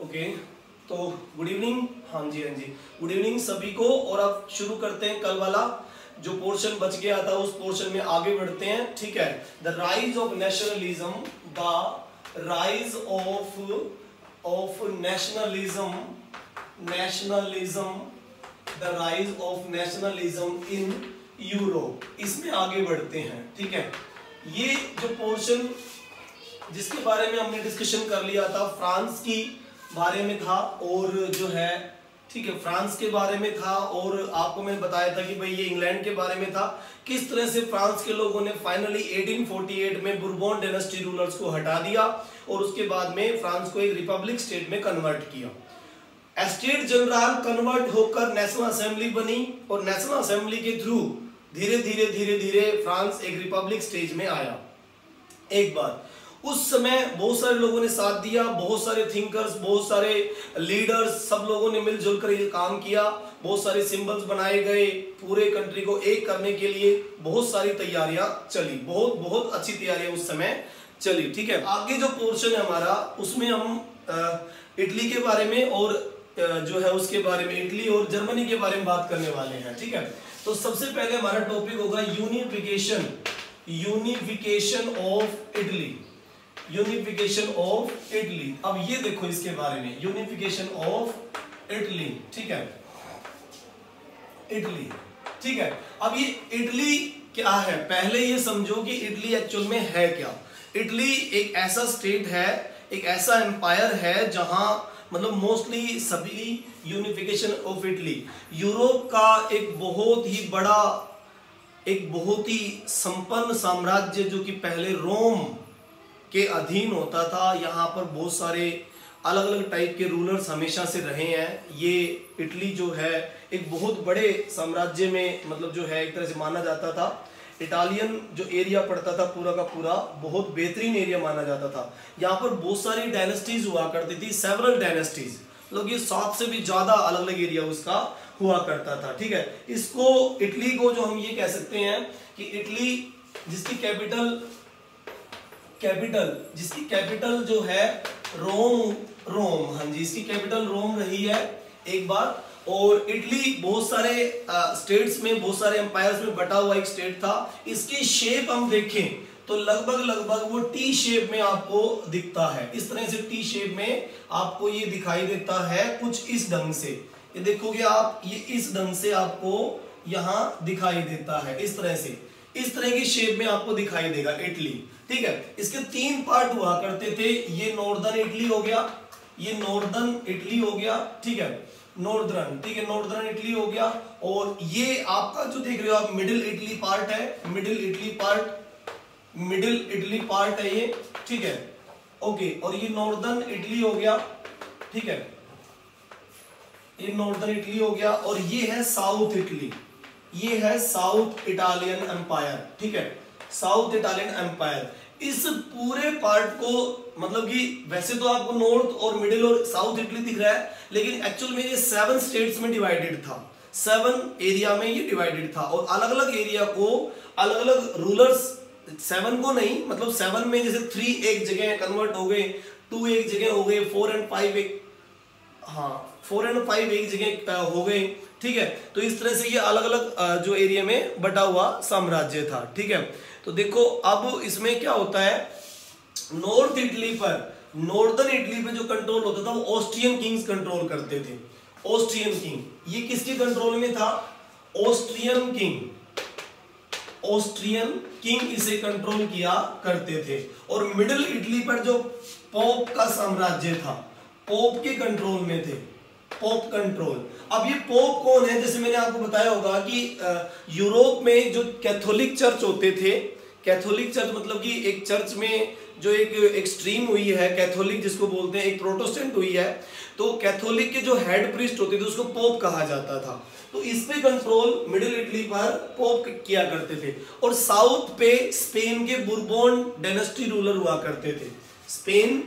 Okay तो good evening. हाँ जी good evening सभी को। और अब शुरू करते हैं कल वाला जो पोर्शन बच गया था, उस पोर्शन में आगे बढ़ते हैं। ठीक है, the rise of nationalism, the rise of nationalism, the rise of nationalism in Europe, इसमें आगे बढ़ते हैं। ठीक है, ये जो पोर्शन जिसके बारे में हमने डिस्कशन कर लिया था, फ्रांस की बारे में था और जो है ठीक है फ्रांस के बारे में था, और आपको मैंने बताया था कि भाई ये इंग्लैंड के बारे में था, किस तरह से फ्रांस के लोगों ने फाइनली 1848 में बुरबोन डायनेस्टी रूलर्स को हटा दिया और उसके बाद में फ्रांस को एक रिपब्लिक स्टेट में कन्वर्ट किया। स्टेट जनरल कन्वर्ट होकर नेशनल असेंबली बनी और नेशनल असेंबली के थ्रू धीरे धीरे फ्रांस एक रिपब्लिक स्टेज में आया। एक बार उस समय बहुत सारे लोगों ने साथ दिया, बहुत सारे थिंकर्स, बहुत सारे लीडर्स, सब लोगों ने मिलजुल कर ये काम किया। बहुत सारे सिंबल्स बनाए गए, पूरे कंट्री को एक करने के लिए बहुत सारी तैयारियां चली, बहुत अच्छी तैयारियां उस समय चली। ठीक है, आगे जो पोर्शन है हमारा, उसमें हम इटली के बारे में और जो है उसके बारे में, इटली और जर्मनी के बारे में बात करने वाले हैं। ठीक है, तो सबसे पहले हमारा टॉपिक होगा unification of Italy. Unification of Italy. अब ये देखो इसके बारे में, यूनिफिकेशन ऑफ इटली। ठीक है, इटली। ठीक है, अब ये इटली क्या है, पहले ये समझो कि इटली एक्चुअल में है क्या। इटली एक ऐसा स्टेट है, एक ऐसा एम्पायर है जहां मतलब मोस्टली सभी यूनिफिकेशन ऑफ इटली, यूरोप का एक बहुत ही बड़ा, एक बहुत ही संपन्न साम्राज्य जो कि पहले रोम के अधीन होता था। यहाँ पर बहुत सारे अलग अलग टाइप के रूलर्स हमेशा से रहे हैं। ये इटली जो है एक बहुत बड़े साम्राज्य में मतलब जो है एक तरह से माना जाता था। इटालियन जो एरिया पड़ता था पूरा का पूरा बहुत बेहतरीन एरिया माना जाता था। यहाँ पर बहुत सारी डायनेस्टीज हुआ करती थी, सेवरल डायनेस्टीज, मतलब ये 7 से भी ज्यादा अलग अलग एरिया उसका हुआ करता था। ठीक है, इसको इटली को जो हम ये कह सकते हैं कि इटली जिसकी कैपिटल जो है रोम, हाँ जी, इसकी कैपिटल रोम रही है एक बार। और इटली बहुत सारे स्टेट्स में, बहुत सारे एम्पायर्स में बटा हुआ एक स्टेट था। इसकी शेप हम देखें तो लगभग वो टी शेप में आपको दिखता है। इस तरह से टी शेप में आपको ये दिखाई देता है, कुछ इस ढंग से। ये देखोगे आप, ये इस ढंग से आपको यहां दिखाई देता है, इस तरह से, इस तरह की शेप में आपको दिखाई देगा इटली। ठीक है, इसके 3 पार्ट हुआ करते थे। ये नॉर्दर्न इटली हो गया, ये नॉर्दर्न इटली हो गया। ठीक है, नॉर्दर्न, ठीक है, नॉर्दर्न इटली हो गया। और ये आपका जो देख रहे हो आप मिडिल इटली पार्ट है, मिडिल इटली पार्ट है ये। ठीक है, ओके, और ये नॉर्दर्न इटली हो गया। ठीक है, ये नॉर्दर्न इटली हो गया। और ये है साउथ इटली, ये है साउथ इटालियन एम्पायर। ठीक है, साउथ इटालियन एम्पायर। इस पूरे पार्ट को मतलब कि वैसे तो आपको नॉर्थ और मिडिल और साउथ इटली दिख रहा है, लेकिन एक्चुअल में ये 7 स्टेट्स में डिवाइडेड था, 7 एरिया में ये डिवाइडेड था। और अलग अलग एरिया को अलग अलग रूलर्स, 7 को नहीं, मतलब 7 में जैसे 3 एक जगह कन्वर्ट हो गए, 2 एक जगह हो गए, 4 और 5 एक, हाँ 4 और 5 एक जगह हो गए। ठीक है, तो इस तरह से ये अलग अलग जो एरिया में बटा हुआ साम्राज्य था। ठीक है, तो देखो अब इसमें क्या होता है, नॉर्थ इटली पर, नॉर्दर्न इटली पे जो कंट्रोल होता था वो ऑस्ट्रियन किंग्स कंट्रोल करते थे। ऑस्ट्रियन किंग, ये किसके कंट्रोल में था, ऑस्ट्रियन किंग इसे कंट्रोल किया करते थे। और मिडिल इटली पर जो पोप का साम्राज्य था, पोप के कंट्रोल में थे, पोप कंट्रोल। अब ये पोप कौन है, जैसे मैंने आपको बताया होगा कि यूरोप में जो कैथोलिक चर्च होते थे, कैथोलिक चर्च मतलब कि एक चर्च में जो एक एक्सट्रीम हुई है, कैथोलिक जिसको बोलते हैं, एक प्रोटेस्टेंट हुई है, तो कैथोलिक के जो हेड प्रीस्ट होते थे उसको पोप कहा जाता था। तो इस पे कंट्रोल मिडिल इटली पर पोप किया करते थे। और साउथ पे स्पेन के बुरबोन डायनेस्टी रूलर हुआ करते थे, स्पेन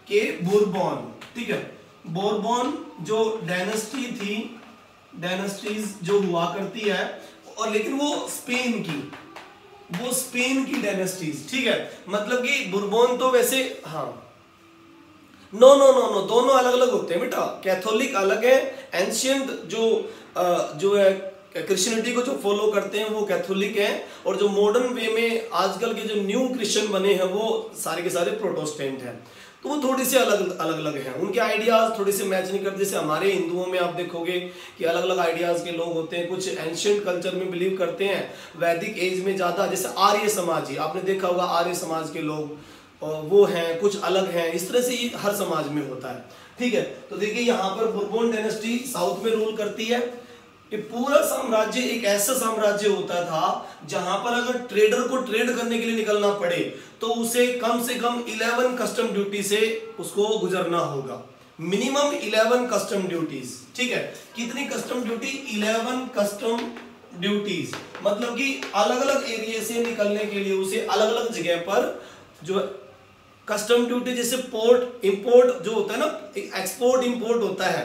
के बुरबोन। ठीक है, बोरबोन जो डायनेस्टी थी, डायनेस्टीज जो हुआ करती है, और लेकिन वो स्पेन की डायनेस्टीज। ठीक है, मतलब कि बुरबोन तो वैसे, हाँ नो नो नो नो, दोनों अलग अलग होते हैं बेटा। कैथोलिक अलग है, एंशियंट जो है क्रिश्चियनिटी को जो फॉलो करते हैं वो कैथोलिक है, और जो मॉडर्न वे में आजकल के जो न्यू क्रिश्चियन बने हैं वो सारे के सारे प्रोटेस्टेंट हैं। तो वो थोड़ी सी अलग अलग हैं, उनके आइडियाज थोड़े से मैच नहीं करते। जैसे हमारे हिंदुओं में आप देखोगे कि अलग अलग आइडियाज के लोग होते हैं, कुछ एंशियंट कल्चर में बिलीव करते हैं, वैदिक एज में ज्यादा, जैसे आर्य समाज ही आपने देखा होगा, आर्य समाज के लोग वो हैं, कुछ अलग हैं, इस तरह से ये हर समाज में होता है, ठीक है। तो देखिए यहाँ पर बुरबोन डायनेस्टी साउथ में रूल करती है। ये पूरा साम्राज्य एक ऐसा साम्राज्य होता था जहां पर अगर ट्रेडर को ट्रेड करने के लिए निकलना पड़े तो उसे कम से कम 11 कस्टम ड्यूटी से उसको गुजरना होगा, मिनिमम 11 कस्टम ड्यूटीज, ठीक है। कितनी कस्टम ड्यूटी? 11 कस्टम ड्यूटीज, मतलब कि अलग अलग एरिया से निकलने के लिए उसे अलग अलग जगह पर जो कस्टम ड्यूटी, जैसे पोर्ट इंपोर्ट जो होता है ना, एक्सपोर्ट इंपोर्ट होता है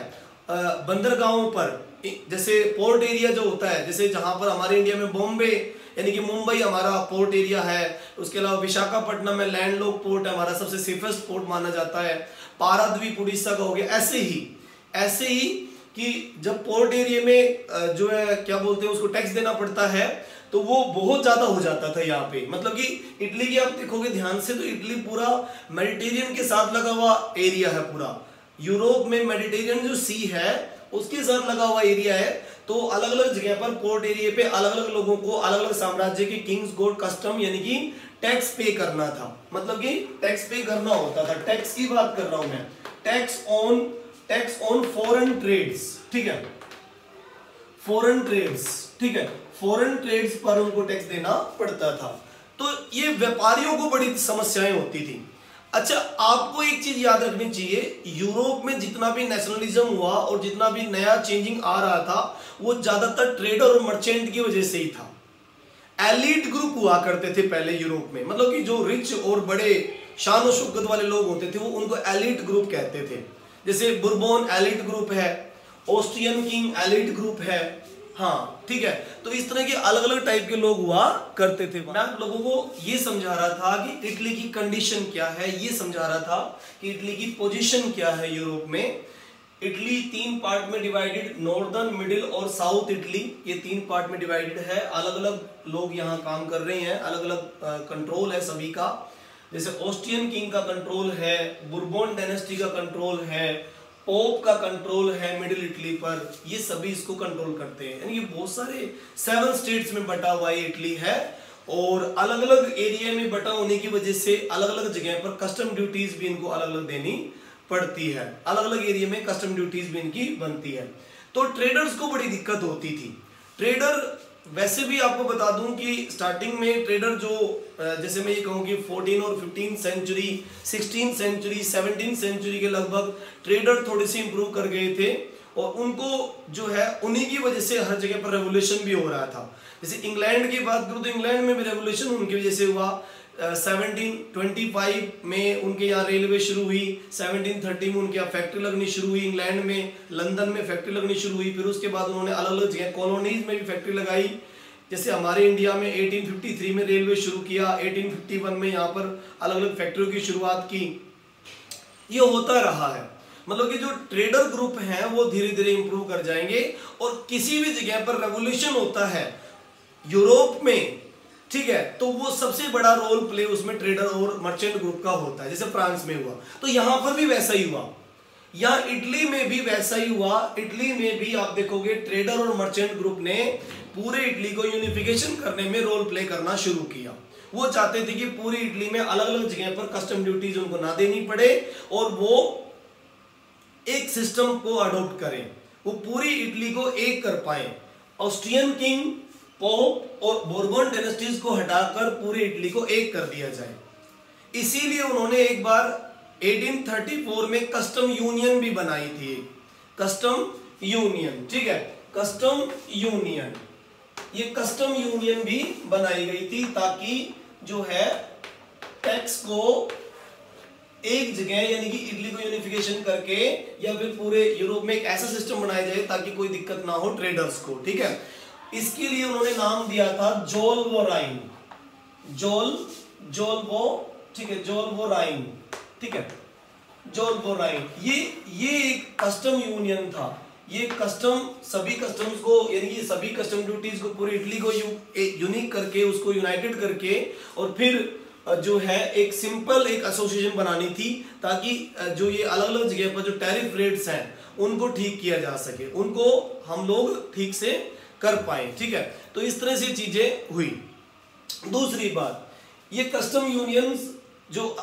बंदरगाहों पर, जैसे पोर्ट एरिया जो होता है, जैसे जहां पर हमारे इंडिया में बॉम्बे यानी कि मुंबई हमारा पोर्ट एरिया है, उसके अलावा विशाखापट्टनम में लैंडलॉक पोर्ट है, हमारा सबसे सेफेस्ट पोर्ट माना जाता है, पाराद्वीप उड़ीसा का हो गया। ऐसे ही कि जब पोर्ट एरिया में जो है क्या बोलते हैं उसको टैक्स देना पड़ता है, तो वो बहुत ज्यादा हो जाता था यहाँ पे। मतलब कि इटली की आप देखोगे ध्यान से तो इटली पूरा मेडिटेरियन के साथ लगा हुआ एरिया है, पूरा यूरोप में मेडिटेरियन जो सी है उसके साथ लगा हुआ एरिया है। तो अलग अलग जगह पर पोर्ट एरिया पे अलग अलग लोगों को अलग अलग साम्राज्य के किंग्स को कस्टम यानी कि टैक्स पे करना था, मतलब कि टैक्स पे करना होता था। टैक्स की बात कर रहा हूं मैं, टैक्स ऑन फॉरेन ट्रेड्स, ठीक है, फॉरेन ट्रेड्स, ठीक है, फॉरेन ट्रेड्स पर उनको टैक्स देना पड़ता था। तो ये व्यापारियों को बड़ी समस्याएं होती थी। अच्छा, आपको एक चीज याद रखनी चाहिए, यूरोप में जितना भी नेशनलिज्म हुआ और जितना भी नया चेंजिंग आ रहा था वो ज्यादातर ट्रेडर और मर्चेंट की वजह से ही था। एलिट ग्रुप हुआ करते थे पहले यूरोप में, मतलब कि जो रिच और बड़े शान और शौकत वाले लोग होते थे वो उनको एलिट ग्रुप कहते थे। जैसे बुरबोन एलिट ग्रुप है, ऑस्ट्रियन किंग एलिट ग्रुप है, हाँ ठीक है। तो इस तरह के अलग अलग टाइप के लोग हुआ करते थे। मैं आप लोगों को ये समझा रहा था कि इटली की कंडीशन क्या है, ये समझा रहा था कि इटली की पोजीशन क्या है यूरोप में। इटली 3 पार्ट में डिवाइडेड, नॉर्दर्न, मिडिल और साउथ इटली, ये 3 पार्ट में डिवाइडेड है। अलग अलग लोग यहाँ काम कर रहे हैं, अलग अलग कंट्रोल है सभी का। जैसे ऑस्ट्रियन किंग का कंट्रोल है, बुरबोन डायनेस्टी का कंट्रोल है, पोप का कंट्रोल है मिडिल इटली पर, ये सभी इसको कंट्रोल करते हैं। यानी कि बहुत सारे 7 स्टेट्स में बटा हुआ ये इटली है, और अलग अलग एरिया में बटा होने की वजह से अलग अलग जगह पर कस्टम ड्यूटीज भी इनको अलग अलग देनी पड़ती है। अलग अलग एरिया में कस्टम ड्यूटीज भी इनकी बनती है। तो ट्रेडर्स को बड़ी दिक्कत होती थी। ट्रेडर, वैसे भी आपको बता दूं कि स्टार्टिंग में ट्रेडर जो जैसे मैं ये कहूँ कि 14 और 15 सेंचुरी, 16 सेंचुरी, 17 सेंचुरी के लगभग ट्रेडर थोड़े से इंप्रूव कर गए थे, और उनको जो है उन्हीं की वजह से हर जगह पर रेवोल्यूशन भी हो रहा था। जैसे इंग्लैंड की बात करूँ तो इंग्लैंड में भी रेवोल्यूशन उनकी वजह से हुआ। 1725 में उनके यहाँ रेलवे शुरू हुई, 1730 में उनके यहाँ फैक्ट्री लगनी शुरू हुई, इंग्लैंड में लंदन में फैक्ट्री लगनी शुरू हुई। फिर उसके बाद उन्होंने अलग अलग जगह कॉलोनीज में भी फैक्ट्री लगाई। जैसे हमारे इंडिया में 1853 में रेलवे शुरू किया, 1851 में यहाँ पर अलग अलग फैक्ट्रियों की शुरुआत की। ये होता रहा है, मतलब कि जो ट्रेडर ग्रुप हैं वो धीरे धीरे इंप्रूव कर जाएंगे। और किसी भी जगह पर रेवोल्यूशन होता है यूरोप में, ठीक है, तो वो सबसे बड़ा रोल प्ले उसमें ट्रेडर और मर्चेंट ग्रुप का होता है। जैसे फ्रांस में हुआ तो यहां पर भी वैसा ही हुआ, यहाँ इटली में भी वैसा ही हुआ। इटली में भी आप देखोगे ट्रेडर और मर्चेंट ग्रुप ने पूरे इटली को यूनिफिकेशन करने में रोल प्ले करना शुरू किया। वो चाहते थे कि पूरी इटली में अलग अलग जगह पर कस्टम ड्यूटीज उनको ना देनी पड़े और वो एक सिस्टम को अडॉप्ट करें, वो पूरी इटली को एक कर पाए। ऑस्ट्रियन किंग, पोप और बोर्बन डायनेस्टीज को हटाकर पूरी इटली को एक कर दिया जाए। इसीलिए उन्होंने एक बार 1834 में कस्टम यूनियन भी बनाई थी, कस्टम यूनियन, ठीक है, कस्टम यूनियन। ये कस्टम यूनियन भी बनाई गई थी ताकि जो है टैक्स को एक जगह यानी कि इटली को यूनिफिकेशन करके या फिर पूरे यूरोप में एक ऐसा सिस्टम बनाया जाए ताकि कोई दिक्कत ना हो ट्रेडर्स को, ठीक है। इसके लिए उन्होंने नाम दिया था जोल्वोराइन, जोल्वो, ठीक है, जोल्वोराइन, ठीक है। जॉन बोनाइन, ये एक कस्टम यूनियन था। ये कस्टम सभी कस्टम्स को यानी कि सभी कस्टम ड्यूटीज को पूरी इटली को यूनिक करके उसको यूनाइटेड करके और फिर जो है एक सिंपल एक एसोसिएशन बनानी थी ताकि जो ये अलग अलग जगह पर जो टैरिफ रेट्स हैं उनको ठीक किया जा सके, उनको हम लोग ठीक से कर पाए। ठीक है, तो इस तरह से चीजें हुई। दूसरी बात, ये कस्टम यूनियंस जो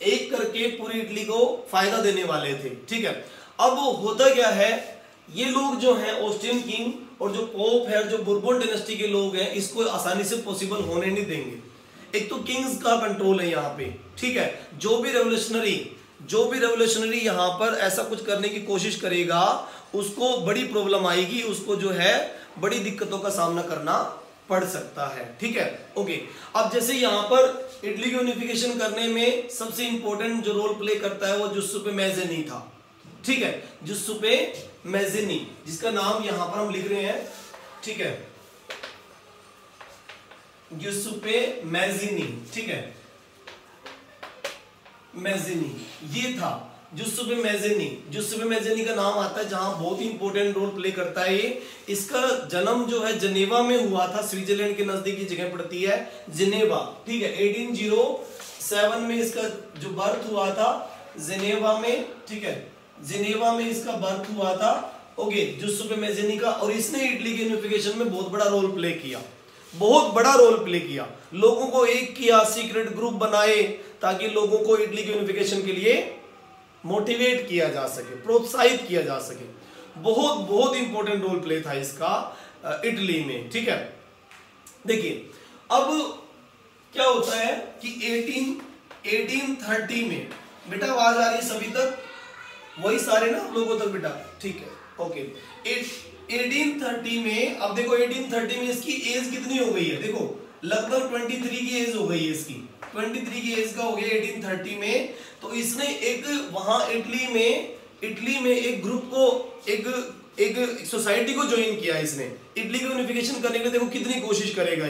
एक करके पूरी इटली को फायदा देने वाले थे। ठीक है, अब होता क्या है, ये लोग जो हैं ऑस्ट्रियन किंग और जो पोप है, जो बुर्बन डायनेस्टी के लोग हैं, इसको आसानी से पॉसिबल होने नहीं देंगे। एक तो किंग्स का कंट्रोल है यहाँ पे। ठीक है, जो भी रेवोल्यूशनरी यहाँ पर ऐसा कुछ करने की कोशिश करेगा उसको बड़ी प्रॉब्लम आएगी, उसको जो है बड़ी दिक्कतों का सामना करना पड़ सकता है। ठीक है, ओके। अब जैसे यहाँ पर इटली की यूनिफिकेशन करने में सबसे इंपॉर्टेंट जो रोल प्ले करता है वो जुस्सुपे मैज़ेनी था। ठीक है, जुस्सुपे मैज़ेनी, जिसका नाम यहाँ पर हम लिख रहे हैं। ठीक है, जुस्सुपे मैज़ेनी। ठीक है, मैज़ेनी ये था जुस्सुपे मैज़ेनी। जुस्सुपे मैज़ेनी का नाम आता है जहां बहुत ही इंपॉर्टेंट रोल प्ले करता है ये। इसका जन्म जो है जनेवा में हुआ था, स्विट्जरलैंड के नजदीकी जगह पड़ती है जिनेवा। ठीक है, 1807 में इसका जो बर्थ हुआ था जिनेवा में। ठीक है, जिनेवा में इसका बर्थ हुआ था। ओके, जुस्सुपे मैज़ेनी का। और इसने इटली के यूनिफिकेशन में बहुत बड़ा रोल प्ले किया, बहुत बड़ा रोल प्ले किया। लोगों को एक किया, सीक्रेट ग्रुप बनाए ताकि लोगों को इटली के यूनिफिकेशन के लिए मोटिवेट किया जा सके, प्रोत्साहित किया जा सके। बहुत बहुत इंपॉर्टेंट रोल प्ले था इसका इटली में। ठीक है, देखिए अब क्या होता है कि 1830 में, बेटा आवाज आ रही है सभी तक, वही सारे ना लोगों तक बेटा? ठीक है, ओके। 1830 में, अब देखो 1830 में इसकी एज कितनी हो गई है, देखो लगभग 23 की एज हो गई है इसकी, 23 की एज का हो गया 1830 में। तो इसने एक वहां इटली में एक ग्रुप को, एक सोसाइटी को ज्वाइन किया इसने। इटली को यूनिफिकेशन करने के लिए देखो कितनी कोशिश करेगा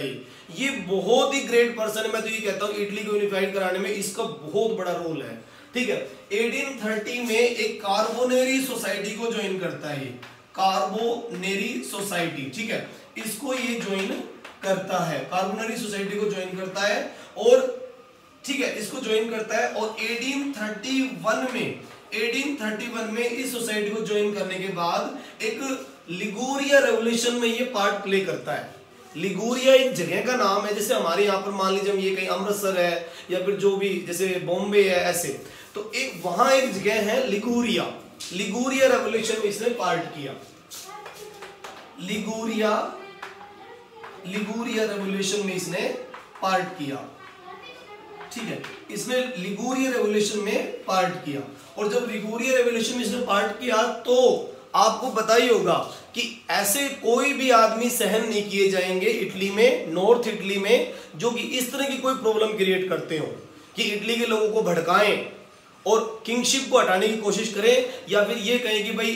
ये बहुत ही ग्रेट पर्सन है। मैं तो ये कहता हूँ इटली को यूनिफाइड कराने में इसका बहुत बड़ा रोल है। ठीक है, 1830 में एक कार्बोनेरी सोसाइटी को ज्वाइन करता है, कार्बोनेरी सोसाइटी। ठीक है, इसको ये ज्वाइन करता है, कार्बोनेरी सोसाइटी को ज्वाइन करता है। और ठीक है, इसको ज्वाइन करता है और 1831 में इस सोसाइटी को ज्वाइन करने के बाद एक लिगुरिया रेवोल्यूशन में ये पार्ट प्ले करता है। लिगुरिया एक जगह का नाम है, जैसे हमारे यहाँ पर मान लीजिए ये कहीं अमृतसर है या फिर जो भी जैसे बॉम्बे है ऐसे, तो एक वहां एक जगह है लिगुरिया रेवोल्यूशन में इसने पार्ट किया। लिगुरिया रेवोल्यूशन में इसने पार्ट किया। ठीक है, इसने लिगुरिया रेवोल्यूशन में पार्ट किया। और जब लिगुरिया रेवोल्यूशन में इसने पार्ट किया तो आपको पता ही होगा कि ऐसे कोई भी आदमी सहन नहीं किए जाएंगे इटली में, नॉर्थ इटली में, जो कि इस तरह की कोई प्रॉब्लम क्रिएट करते हो कि इटली के लोगों को भड़काएं और किंगशिप को हटाने की कोशिश करें, या फिर ये कहें कि भाई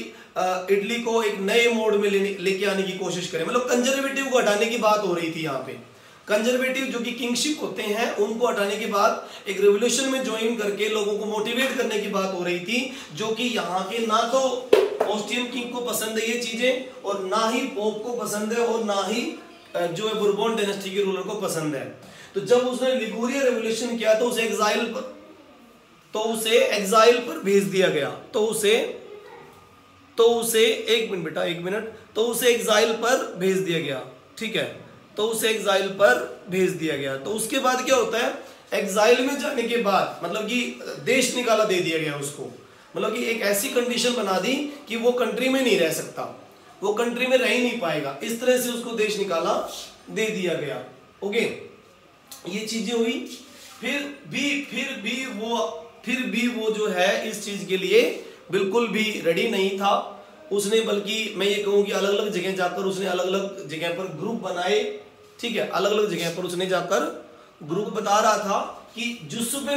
इटली को एक नए मोड में लेके आने की कोशिश करें। मतलब कंजर्वेटिव को हटाने की बात हो रही थी यहाँ पे। कंजर्वेटिव जो कि किंगशिप होते हैं उनको हटाने के बाद एक रेवोल्यूशन में ज्वाइन करके लोगों को मोटिवेट करने की बात हो रही थी, जो कि यहाँ के ना तो ऑस्ट्रियन किंग को पसंद है ये चीजें, और ना ही पोप को पसंद है, और ना ही जो है बुर्बन डायनेस्टी के रूलर को पसंद है। तो जब उसने लिगुरिया रेवोल्यूशन किया तो उसे एग्जाइल पर भेज दिया गया। तो उसे एक मिनट तो उसे एग्जाइल पर भेज दिया गया। ठीक है, तो उसे एग्जाइल पर भेज दिया गया। तो उसके बाद क्या होता है, एग्जाइल में जाने के बाद मतलब कि देश निकाला दे दिया गया उसको, मतलब कि एक ऐसी कंडीशन बना दी कि वो कंट्री में नहीं रह सकता, वो कंट्री में रह ही नहीं पाएगा, इस तरह से उसको देश निकाला दे दिया गया। ओके, ये चीजें हुई। फिर भी वो जो है इस चीज के लिए बिल्कुल भी रेडी नहीं था उसने, बल्कि मैं ये कहूँ कि अलग अलग जगह जाकर उसने अलग अलग जगह पर ग्रुप बनाए। ठीक है, अलग अलग जगह पर उसने जाकर ग्रुप बता रहा था कि जुस्सुपे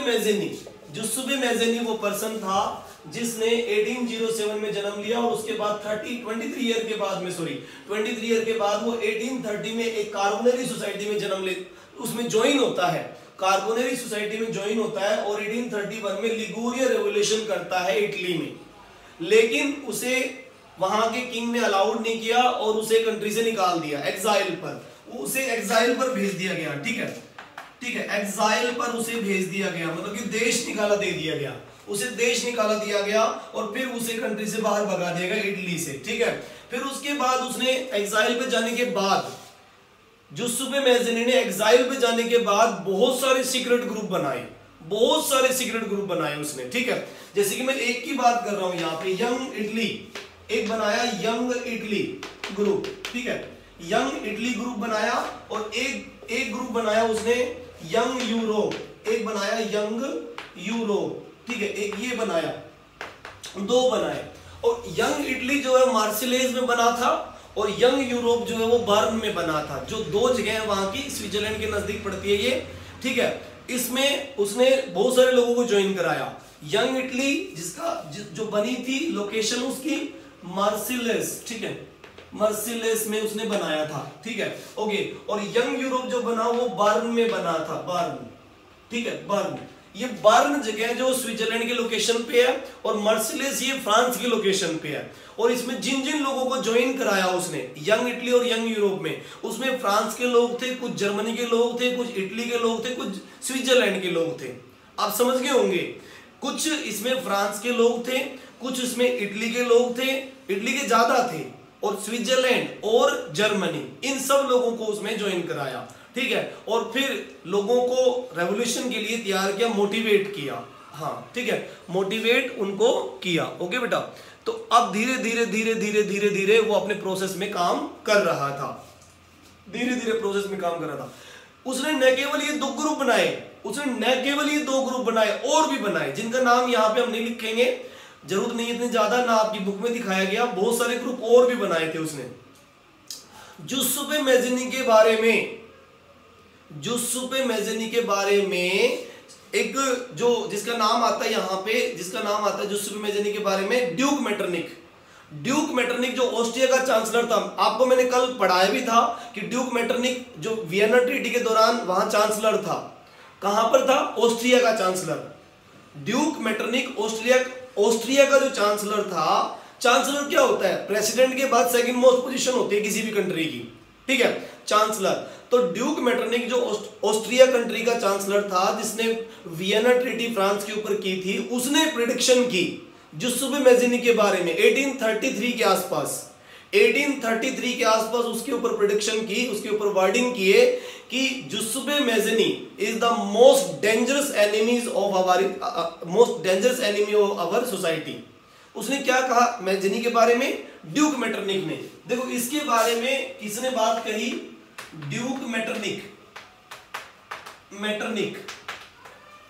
मैज़ेनी वो पर्सन था जिसने 1807 में जन्म लिया, और उसके बाद 23 ईयर के बाद वो 1830 में एक कार्बोनेरी सोसाइटी में उसमें ज्वाइन होता है। कार्बोनरी सोसाइटी में ज्वाइन होता है और 1831 में लिगुरिया रेवोल्यूशन करता है इटली में, लेकिन उसे वहां के किंग ने अलाउड नहीं किया और उसे कंट्री से निकाल दिया एग्जाइल पर, उसे एग्जाइल पर भेज दिया गया। ठीक है, ठीक है, एग्जाइल पर उसे भेज दिया गया, मतलब कि देश निकाला दे दिया गया, उसे देश निकाला दिया गया और फिर उसे कंट्री से बाहर भगा दिया गया इटली से। ठीक है, फिर उसके बाद उसने एग्जाइल पे जाने के बाद, जुस्सेप्पे मैज़नी ने एग्जाइल पे जाने के बाद बहुत सारे सीक्रेट ग्रुप बनाए, बहुत सारे सीक्रेट ग्रुप बनाए उसने। ठीक है, जैसे कि मैं एक की बात कर रहा हूं यहाँ पे, यंग इटली एक बनाया, यंग इटली ग्रुप। ठीक है, यंग इटली ग्रुप बनाया और एक ग्रुप बनाया उसने यंग यूरोप, एक बनाया यंग यूरोप। ठीक है, एक ये बनाया, दो बनाए। और यंग इटली जो है मार्सिलेज में बना था और यंग यूरोप जो है वो बर्न में बना था, जो दो जगह है वहां की, स्विट्जरलैंड के नजदीक पड़ती है ये। ठीक है, इसमें उसने बहुत सारे लोगों को ज्वाइन कराया। यंग इटली जो बनी थी, लोकेशन उसकी मार्सिलेज, ठीक है, मार्सिलेज में उसने बनाया था। ठीक है, ओके। और यंग यूरोप जो बना वो बर्न में बना था, बर्न। ठीक है, बर्न, ये बर्न जगह जो स्विट्जरलैंड के लोकेशन पे है और मार्सिलेज ये फ्रांस के लोकेशन पे है। और इसमें जिन जिन लोगों को ज्वाइन कराया उसने यंग इटली और यंग यूरोप में, उसमें फ्रांस के लोग थे, कुछ जर्मनी के लोग थे, कुछ इटली के लोग थे, कुछ स्विट्जरलैंड के लोग थे। आप समझ गए होंगे, कुछ इसमें फ्रांस के लोग थे, कुछ इसमें इटली के लोग थे, इटली के ज्यादा थे, और स्विट्जरलैंड और जर्मनी, इन सब लोगों को उसमें ज्वाइन कराया। ठीक है, और फिर लोगों को रेवोल्यूशन के लिए तैयार किया, मोटिवेट किया। हाँ, ठीक है, मोटिवेट उनको किया। ओके बेटा, तो अब धीरे धीरे धीरे धीरे धीरे धीरे वो अपने प्रोसेस में काम कर रहा था, धीरे धीरे प्रोसेस में काम कर रहा था। उसने न केवल ये 2 ग्रुप बनाए, उसने न केवल ये 2 ग्रुप बनाए, और भी बनाए, जिनका नाम यहाँ पे हम नहीं लिखेंगे, जरूरत नहीं इतनी ज्यादा, ना आपकी बुक में दिखाया गया। बहुत सारे ग्रुप और भी बनाए थे उसने। जुस्सेप्पे मैज़नी के बारे में, जुस्सेप्पे मैज़नी के बारे में एक जो जिसका नाम आता है यहाँ पे, जिसका नाम आता है जुस्सेप्पे मैज़नी के बारे में, ड्यूक मेटरनिक। ड्यूक मेटरनिक जो ऑस्ट्रिया का चांसलर था, आपको मैंने कल पढ़ाया भी था कि ड्यूक मेटरनिक जो वियना ट्रीटी के दौरान वहां चांसलर था। कहां पर था? ऑस्ट्रिया का चांसलर। ड्यूक मेटरनिक ऑस्ट्रिया का जो चांसलर था। चांसलर क्या होता है? प्रेसिडेंट के बाद सेकंड मोस्ट पोजीशन होती है किसी भी कंट्री की, ठीक है, चांसलर। तो ड्यूक मेटरनिक जो ऑस्ट्रिया कंट्री का चांसलर था, जिसने वियना ट्रीटी फ्रांस के ऊपर की थी, उसने प्रेडिक्शन की जुस्सेप्पे मैज़नी के बारे में 1833 के आसपास, 1833 के आसपास उसके ऊपर प्रेडिक्शन की, उसके ऊपर वर्डिंग किए कि Giuseppe Mazzini is the most dangerous enemies of our society. उसने क्या कहा मैज़नी के बारे में? ड्यूक मेटरनिक ने। देखो इसके बारे में किसने बात कही? ड्यूक मेटरनिक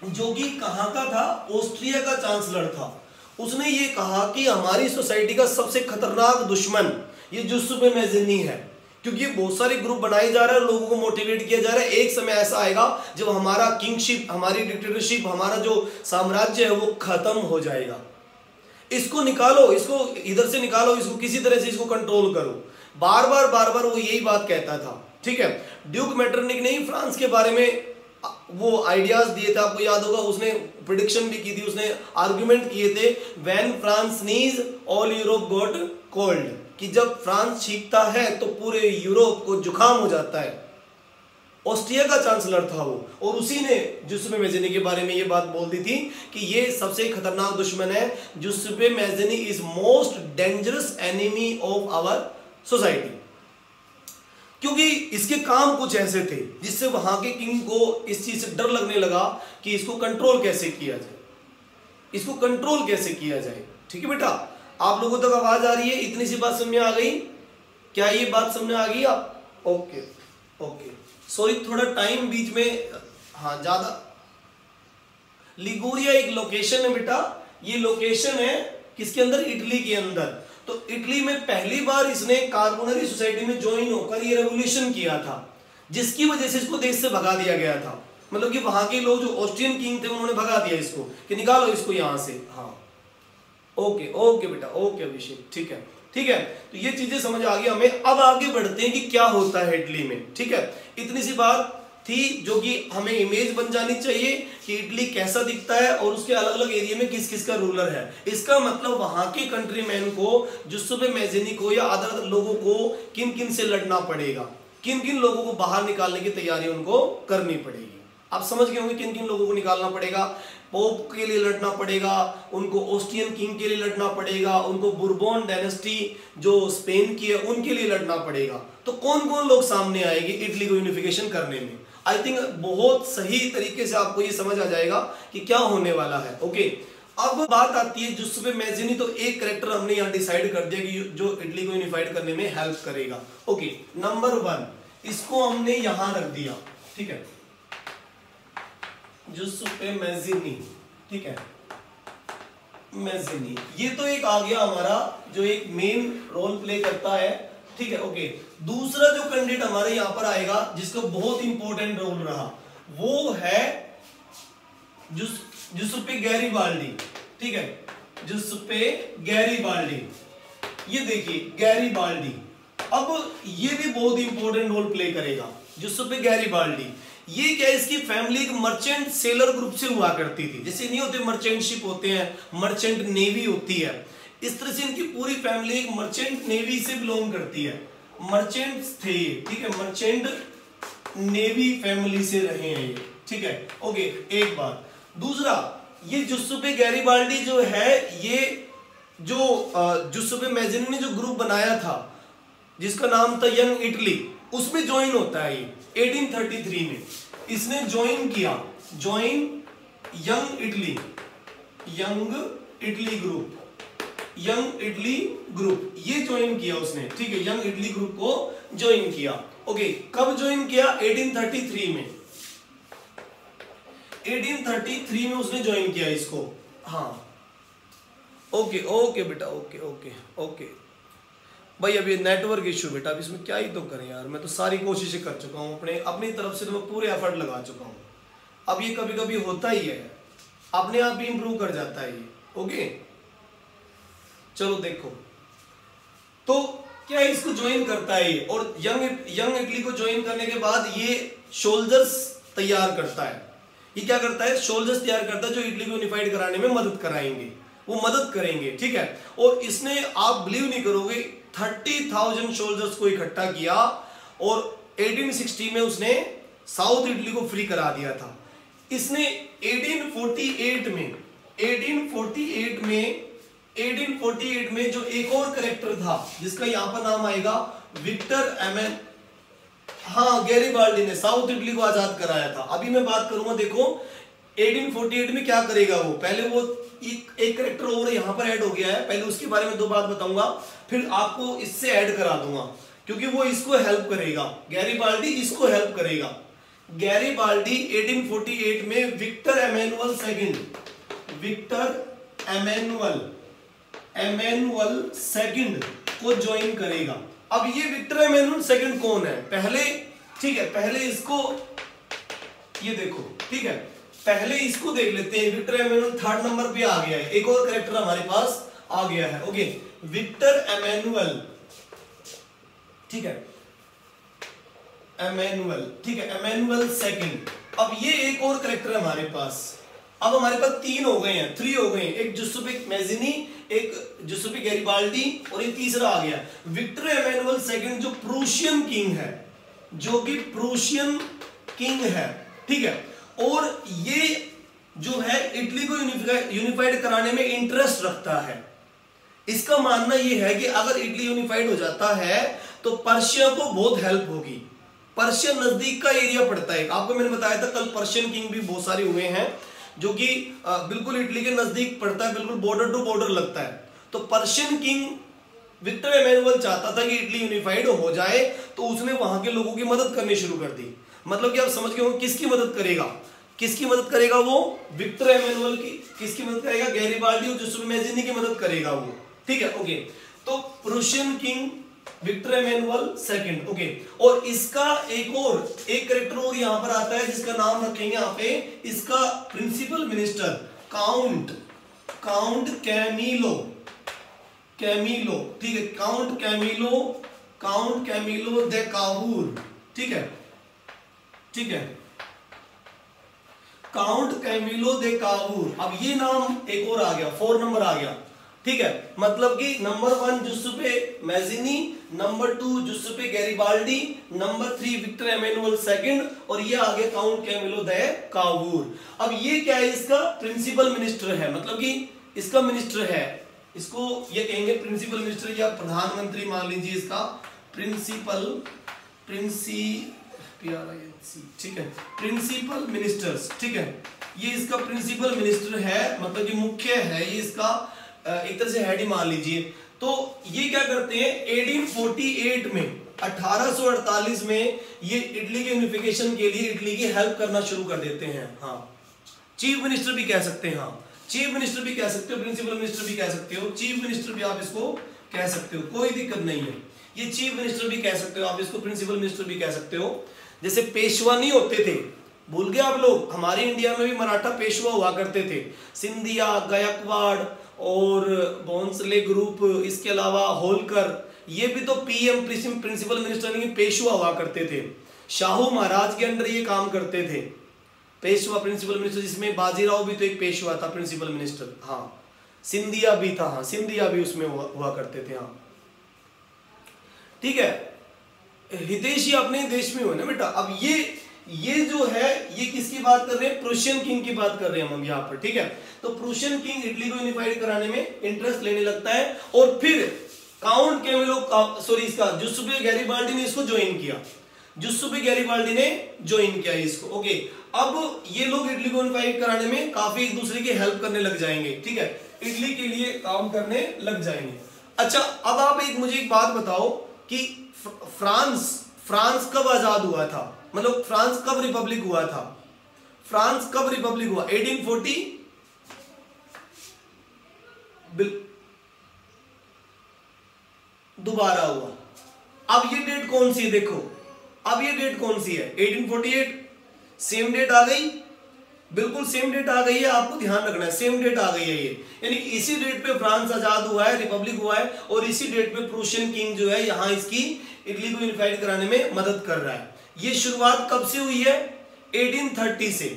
जो कि कहां का था? ऑस्ट्रिया का चांसलर था। उसने ये कहा कि हमारी सोसाइटी का सबसे खतरनाक दुश्मन ये जुस्सेप्पे मैज़नी है, क्योंकि बहुत सारे ग्रुप बनाए जा रहे हैं, लोगों को मोटिवेट किया जा रहा है। एक समय ऐसा आएगा जब हमारा किंगशिप, हमारी डिक्टेटरशिप, हमारा जो साम्राज्य है वो खत्म हो जाएगा। इसको निकालो, इसको इधर से निकालो, इसको किसी तरह से इसको कंट्रोल करो। बार बार वो यही बात कहता था, ठीक है। ड्यूक मेटरनिक ने ही फ्रांस के बारे में वो आइडियाज दिए थे, आपको याद होगा। उसने प्रेडिक्शन भी की थी, उसने आर्गुमेंट किए थे, when France sneeze all Europe got cold, कि जब फ्रांस छींकता है तो पूरे यूरोप को जुकाम हो जाता है। ऑस्ट्रिया का चांसलर था वो, और उसी ने जुस्सेप्पे मैज़नी के बारे में ये बात बोल दी थी कि ये सबसे खतरनाक दुश्मन है। Giuseppe Mazzini is most dangerous enemy of our society, क्योंकि इसके काम कुछ ऐसे थे जिससे वहां के किंग को इस चीज से डर लगने लगा कि इसको कंट्रोल कैसे किया जाए, इसको कंट्रोल कैसे किया जाए। ठीक है बेटा, आप लोगों तक आवाज आ रही है? इतनी सी बात समझ में आ गई? क्या ये बात समझ में आ गई आप? ओके ओके, सॉरी थोड़ा टाइम बीच में, हाँ ज्यादा। लिगुरिया एक लोकेशन है बेटा, ये लोकेशन है किसके अंदर? इटली के अंदर। तो इटली में पहली बार इसने कार्बोनरी सोसाइटी में ज्वाइन होकर ये रेवोल्यूशन किया था, जिसकी वजह से इसको देश से भगा दिया गया था। मतलब कि वहां के लोग जो ऑस्ट्रियन किंग थे उन्होंने भगा दिया इसको कि निकालो इसको यहां से। हाँ ओके ओके बेटा, ओके अभिषेक, ठीक है ठीक है। तो ये चीजें समझ आ गई हमें। अब आगे बढ़ते हैं कि क्या होता है इटली में, ठीक है। इतनी सी बात थी, जो कि हमें इमेज बन जानी चाहिए कि इटली कैसा दिखता है और उसके अलग अलग एरिया में किस किस का रूलर है। इसका मतलब वहां के कंट्रीमैन को, जुस्सेपे मैज़िनी को या अदर लोगों को किन किन से लड़ना पड़ेगा, किन किन लोगों को बाहर निकालने की तैयारी उनको करनी पड़ेगी। आप समझ गए होंगे किन किन लोगों को निकालना पड़ेगा। पोप के लिए लड़ना पड़ेगा, उनको ऑस्ट्रियन किंग के लिए लड़ना पड़ेगा, उनको बुर्बोन डायनेस्टी जो स्पेन की है उनके लिए लड़ना पड़ेगा। तो कौन कौन लोग सामने आएंगे इटली को यूनिफिकेशन करने में। आई थिंक बहुत सही तरीके से आपको ये समझ आ जाएगा कि क्या होने वाला है। ओके, अब बात आती है जुस्सेपे मैज़िनी। तो एक कैरेक्टर हमने यहाँ डिसाइड कर दिया कि जो इटली को यूनिफाइड करने में हेल्प करेगा। ओके, नंबर 1 इसको हमने यहां रख दिया, ठीक है, जुस्सेपे मैज़िनी, ठीक है, मैज़िनी। ये तो एक आ गया हमारा जो एक मेन रोल प्ले करता है, ठीक है। ओके, दूसरा जो कैंडिडेट हमारे यहां पर आएगा जिसका बहुत इंपॉर्टेंट रोल रहा वो है जुस्सेपे गैरिबाल्डी, ठीक है, जुस्सेपे गैरिबाल्डी। ये देखिए गैरिबाल्डी, अब ये भी बहुत इंपॉर्टेंट रोल प्ले करेगा जुस्सेपे गैरिबाल्डी। ये क्या, इसकी फैमिली एक मर्चेंट सेलर ग्रुप से हुआ करती थी। जैसे नहीं होते मर्चेंट शिप होते हैं, मर्चेंट नेवी होती है, इस तरह से इनकी पूरी फैमिली एक मर्चेंट नेवी से बिलोंग करती है। मर्चेंट थे, ठीक है, मर्चेंट नेवी फैमिली से रहे हैं ये, ठीक है। ओके, एक बात। दूसरा, ये जुस्सेपे गैरिबाल्डी जो है, ये जो जुस्सेपे मैज़िनी ने जो ग्रुप बनाया था जिसका नाम था यंग इटली, उसमें ज्वाइन होता है ये 1833 में। इसने ज्वाइन किया, join young Italy, young Italy group, young Italy group, ये ज्वाइन किया उसने, ठीक है, यंग इटली ग्रुप को ज्वाइन किया। ओके, कब ज्वाइन किया? 1833 में, 1833 में उसने ज्वाइन किया इसको। हाँ, ओके ओके बेटा, ओके ओके ओके भाई, अभी नेटवर्क इशू बेटा, अब इसमें क्या ही तो करें यार, मैं तो सारी कोशिशें कर चुका हूँ अपनी तरफ से, तो मैं पूरे एफर्ट लगा चुका हूँ। अब ये कभी कभी होता ही है, अपने आप भी इंप्रूव कर जाता है ये। ओके, चलो देखो, तो क्या इसको ज्वाइन करता है ये, और यंग इटली को ज्वाइन करने के बाद ये सोल्जर्स तैयार करता है। ये क्या करता है? सोल्जर्स तैयार करता है जो इटली को यूनिफाइड कराने में मदद कराएंगे, वो मदद करेंगे, ठीक है। और इसने, आप बिलीव नहीं करोगे, 30,000 सोल्जर्स को इकट्ठा किया और 1860 में उसने साउथ इटली को फ्री करा दिया था। इसने 1848 में जो एक और कैरेक्टर था जिसका यहां पर नाम आएगा विक्टर एमन, हाँ, गैरिबाल्डी ने साउथ इटली को आजाद कराया था। अभी मैं बात करूंगा, देखो 1848 में क्या करेगा वो। पहले वो एक कैरेक्टर और यहां पर ऐड हो गया है, पहले उसके बारे में 2 बात बताऊंगा, फिर आपको इससे ऐड करा दूंगा, क्योंकि वो इसको हेल्प करेगा, गैरिबाल्डी इसको हेल्प करेगा। गैरिबाल्डी 1848 में Victor Emmanuel second, Victor Emmanuel second को ज्वाइन करेगा। अब ये विक्टर एमेनुअल सेकंड कौन है? पहले, ठीक है, पहले इसको ये देखो, ठीक है, पहले इसको देख लेते हैं। विक्टर एमेनुअल 3rd नंबर पे आ गया है, एक और कैरेक्टर हमारे पास आ गया है। ओके, विक्टर एमेनुअल, ठीक है, एमेनुअल, ठीक है, एमेनुअल सेकंड। अब ये एक और कैरेक्टर है हमारे पास। अब हमारे पास 3 हो गए हैं, 3 हो गए हैं, एक जुस्सेपे मैज़िनी, एक जुस्सेपे गैरिबाल्डी, और ये तीसरा आ गया विक्टर एमेनुअल सेकंड, जो प्रूशियन किंग है, जो कि प्रूशियन किंग है, ठीक है। और ये जो है इटली को यूनिफाइड कराने में इंटरेस्ट रखता है। इसका मानना यह है कि अगर इटली यूनिफाइड हो जाता है तो पर्शिया को बहुत हेल्प होगी। पर्शिया नजदीक का एरिया पड़ता है, आपको मैंने बताया था कल, पर्शियन किंग भी बहुत सारे हुए हैं जो कि बिल्कुल इटली के नजदीक पड़ता है, बिल्कुल बॉर्डर टू बॉर्डर लगता है। तो पर्शियन किंग विक्टर एमेनुअल चाहता था कि इटली यूनिफाइड हो जाए, तो उसने वहां के लोगों की मदद करनी शुरू कर दी। मतलब कि आप समझ गए हो किसकी मदद करेगा, किसकी मदद करेगा वो? विक्टर एमेनुअल की। किसकी मदद करेगा? गैरिबाल्डी और जुस्सेपे मैज़िनी की मदद करेगा वो, ठीक है। ओके, तो Prussian king Victor Emmanuel second. Okay, और इसका एक कैरेक्टर और यहां पर आता है जिसका नाम रखेंगे यहाँ पे, इसका प्रिंसिपल मिनिस्टर काउंट कैमिलो, ठीक है, काउंट कैमिलो दे कावूर, ठीक है, ठीक है, काउंट कैमिलो दे कावूर। अब ये नाम एक और आ गया, 4 नंबर आ गया, ठीक है। मतलब कि number 1 Giuseppe Mazzini, number 2 Giuseppe Garibaldi, number 3 Victor Emmanuel second, और ये आ गया काउंट कैमिलो दे कावूर। अब ये क्या है, इसका प्रिंसिपल मिनिस्टर है, मतलब कि इसका मिनिस्टर है, इसको ये कहेंगे प्रिंसिपल मिनिस्टर या प्रधानमंत्री मान लीजिए, इसका प्रिंसिपल ठीक है, प्रिंसिपल मिनिस्टर्स, ठीक है, ये इसका प्रिंसिपल मिनिस्टर है, मतलब कि मुख्य है ये इसका, एक तरह से हेड ही मान लीजिए। तो ये क्या करते हैं, 1848 में 1848 में ये इटली के यूनिफिकेशन के लिए इटली की हेल्प करना शुरू कर देते हैं। हाँ, चीफ मिनिस्टर भी कह सकते हैं, हाँ चीफ मिनिस्टर भी कह सकते हो, प्रिंसिपल मिनिस्टर भी कह सकते हो, चीफ मिनिस्टर भी आप इसको कह सकते हो, कोई दिक्कत नहीं है। ये चीफ मिनिस्टर भी कह सकते हो आप इसको, प्रिंसिपल मिनिस्टर भी कह सकते हो। जैसे पेशवा नहीं होते थे, भूल गए आप लोग, हमारे इंडिया में भी मराठा पेशवा हुआ करते थे, सिंधिया, गायकवाड़ और भोंसले ग्रुप, इसके अलावा होलकर, ये भी तो पीएम प्रिंसिपल मिनिस्टर नहीं पेशवा हुआ करते थे। शाहू महाराज के अंडर ये काम करते थे, पेशवा प्रिंसिपल मिनिस्टर, जिसमें बाजीराव भी तो एक पेशवा था प्रिंसिपल मिनिस्टर। हाँ, सिंधिया भी था, हाँ सिंधिया भी उसमें हुआ करते थे। हाँ ठीक है, हितेशी अपने देश में हो ना बेटा। अब ये जो है, ये किसकी बात कर रहे हैं, प्रूशियन किंग की बात कर रहे हैं हम यहाँ पर, ठीक है। तो प्रूशियन किंग इटली को यूनिफाइड कराने में इंटरेस्ट लेने लगता है, और फिर काउंट कैमिलो सॉरी इसका जुसेपे गैरिबाल्डी ने इसको ज्वाइन किया, जुसेपे गैरिबाल्डी ने ज्वाइन किया इसको। ओके, अब ये लोग इटली को यूनिफाइड कराने में काफी एक दूसरे की हेल्प करने लग जाएंगे, ठीक है, इटली के लिए काम करने लग जाएंगे। अच्छा, अब आप मुझे एक बात बताओ कि फ्रांस कब आजाद हुआ था, मतलब फ्रांस कब रिपब्लिक हुआ था, फ्रांस कब रिपब्लिक हुआ, 1840 दोबारा हुआ। अब ये डेट कौन सी है, देखो अब ये डेट कौन सी है, 1848, सेम डेट आ गई, बिल्कुल सेम डेट आ गई है, आपको ध्यान रखना है, सेम डेट आ गई है ये, यानी इसी डेट पे फ्रांस आजाद हुआ है, रिपब्लिक हुआ है, और इसी डेट पे प्रूशियन किंग जो है यहाँ इसकी इटली को यूनिफाइड कराने में मदद कर रहा है। ये शुरुआत कब से हुई है, 1830 से,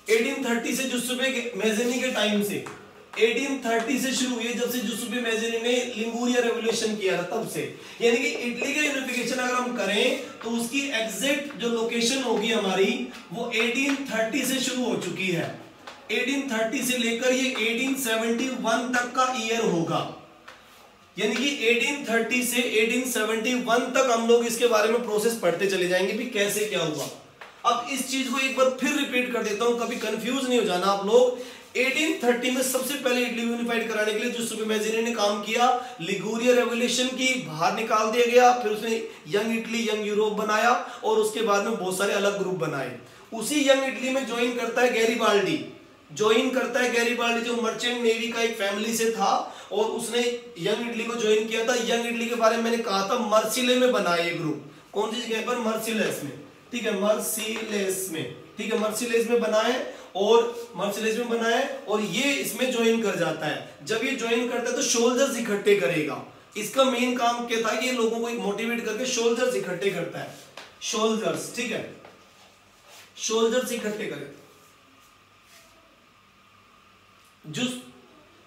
1830 से जुसेपे मैज़िनी के टाइम से, 1830 से शुरू हुई है, जब से जुसेपे मैज़िनी ने लिंगुरिया रेवोल्यूशन किया था तब से। यानी कि इटली का यूनिफिकेशन अगर हम करें तो उसकी एग्जैक्ट जो लोकेशन होगी हमारी वो 1830 से शुरू हो चुकी है, 1830 से लेकर ये 1871 तक का ईयर होगा, यानी कि 1830 से 1871 तक हम लोग इसके बारे में प्रोसेस पढ़ते चले जाएंगे भी कैसे क्या हुआ। अब इस चीज को एक बार फिर रिपीट कर देता हूं, कभी कंफ्यूज नहीं हो जाना आप लोग। 1830 में सबसे पहले इटली यूनिफाइड कराने के लिए जुसेपे मैज़िनी ने काम किया, लिगुरिया रेवोल्यूशन की बाहर निकाल दिया गया, फिर उसने यंग इटली, यंग यूरोप बनाया, और उसके बाद में बहुत सारे अलग ग्रुप बनाए। उसी यंग इटली में ज्वाइन करता है गैरिबाल्डी, ज्वाइन करता है गैरिबाल्डी जो मर्चेंट नेवी का एक फैमिली से था, और उसने यंग इटली को ज्वाइन किया था। यंग इटली के बारे में मैंने कहा था, मर्सिले में बनाया ये ग्रुप, कौन सी जगह पर, मर्सिलेस में, ठीक है, मर्सिलेस में, ठीक है, मर्सिलेस में बनाए, और मर्सिलेस में बनाए, और ये इसमें ज्वाइन कर जाता है। जब ये ज्वाइन करता है तो सोल्जर्स इकट्ठे करेगा, इसका मेन काम क्या था कि ये लोगों को मोटिवेट करके सोल्जर्स इकट्ठे करता है, सोल्जर्स, ठीक है, सोल्जर्स इकट्ठे करे।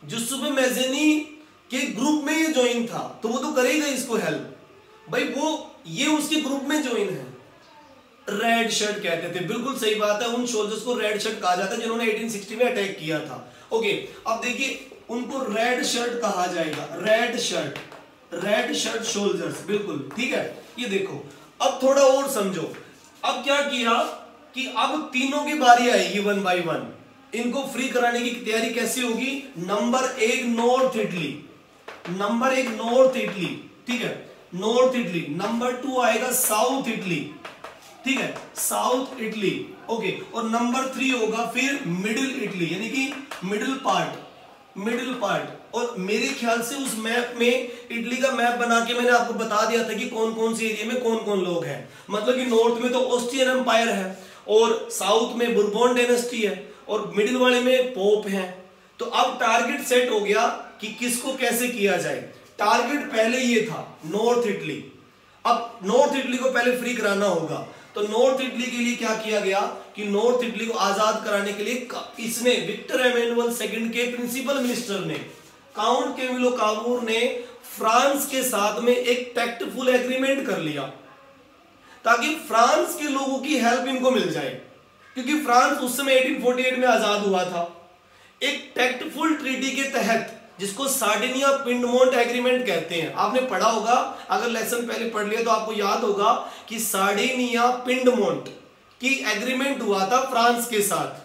जुसेपे मैज़िनी के ग्रुप में ये ज्वाइन था, तो वो तो करेगा इसको हेल्प, भाई वो ये उसके ग्रुप में ज्वाइन है। रेड शर्ट कहते थे, बिल्कुल सही बात है, उन सोल्जर्स को रेड शर्ट कहा जाता है जिन्होंने 1860 में अटैक किया था। ओके, अब देखिए उनको रेड शर्ट कहा जाएगा, रेड शर्ट सोल्जर्स, बिल्कुल ठीक है। ये देखो अब थोड़ा और समझो, अब क्या किया कि अब तीनों की बारी आएगी वन बाय वन, इनको फ्री कराने की तैयारी कैसे होगी। Number 1 north Italy, number 1 north Italy, ठीक है, नॉर्थ इटली। नंबर 2 आएगा साउथ इटली, ठीक है, साउथ इटली, ओके, और नंबर 3 होगा फिर मिडिल इटली, यानी कि मिडिल पार्ट। और मेरे ख्याल से उस मैप में इटली का मैप बना के मैंने आपको बता दिया था कि कौन कौन से एरिया में कौन कौन लोग हैं। मतलब कि नॉर्थ में तो ऑस्ट्रियन एम्पायर है, और साउथ में बुर्बोन डायनेस्टी है, और मिडिल वाले में पोप हैं। तो अब टारगेट सेट हो गया कि किसको कैसे किया जाए। टारगेट पहले ये था नॉर्थ इटली, अब नॉर्थ इटली को पहले फ्री कराना होगा। तो नॉर्थ इटली के लिए क्या किया गया कि नॉर्थ इटली को आजाद कराने के लिए इसमें विक्टर एमेनुअल सेकंड के प्रिंसिपल मिनिस्टर ने काउंट कैमिलो कावूर ने फ्रांस के साथ में एक टैक्टफुल एग्रीमेंट कर लिया ताकि फ्रांस के लोगों की हेल्प इनको मिल जाए, क्योंकि फ्रांस उस समय 1848 में आजाद हुआ था। एक टैक्टफुल ट्रीटी के तहत, जिसको सार्डिनिया पिंडमोंट एग्रीमेंट कहते हैं, आपने पढ़ा होगा, अगर लेसन पहले पढ़ लिया तो आपको याद होगा कि सार्डिनिया पिंडमोंट की एग्रीमेंट हुआ था फ्रांस के साथ,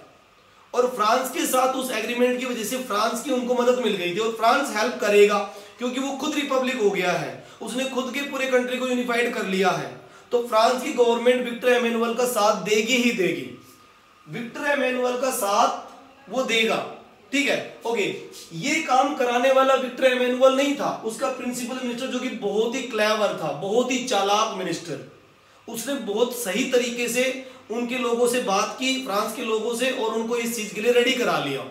और फ्रांस के साथ उस एग्रीमेंट की वजह से फ्रांस की उनको मदद मिल गई थी, और फ्रांस हेल्प करेगा क्योंकि वो खुद रिपब्लिक हो गया है, उसने खुद के पूरे कंट्री को यूनिफाइड कर लिया है। तो फ्रांस की गवर्नमेंट विक्टर एमेनुअल का साथ देगी ही देगी, विक्टर एमेनुअल का साथ वो देगा, ठीक है। ओके, ये काम कराने वाला विक्टर एमेनुअल नहीं था, उसका प्रिंसिपल मिनिस्टर जो कि बहुत ही क्लेवर था, बहुत ही चालाक मिनिस्टर, उसने बहुत सही तरीके से उनके लोगों से बात की, फ्रांस के लोगों से, और उनको इस चीज के लिए रेडी करा लिया।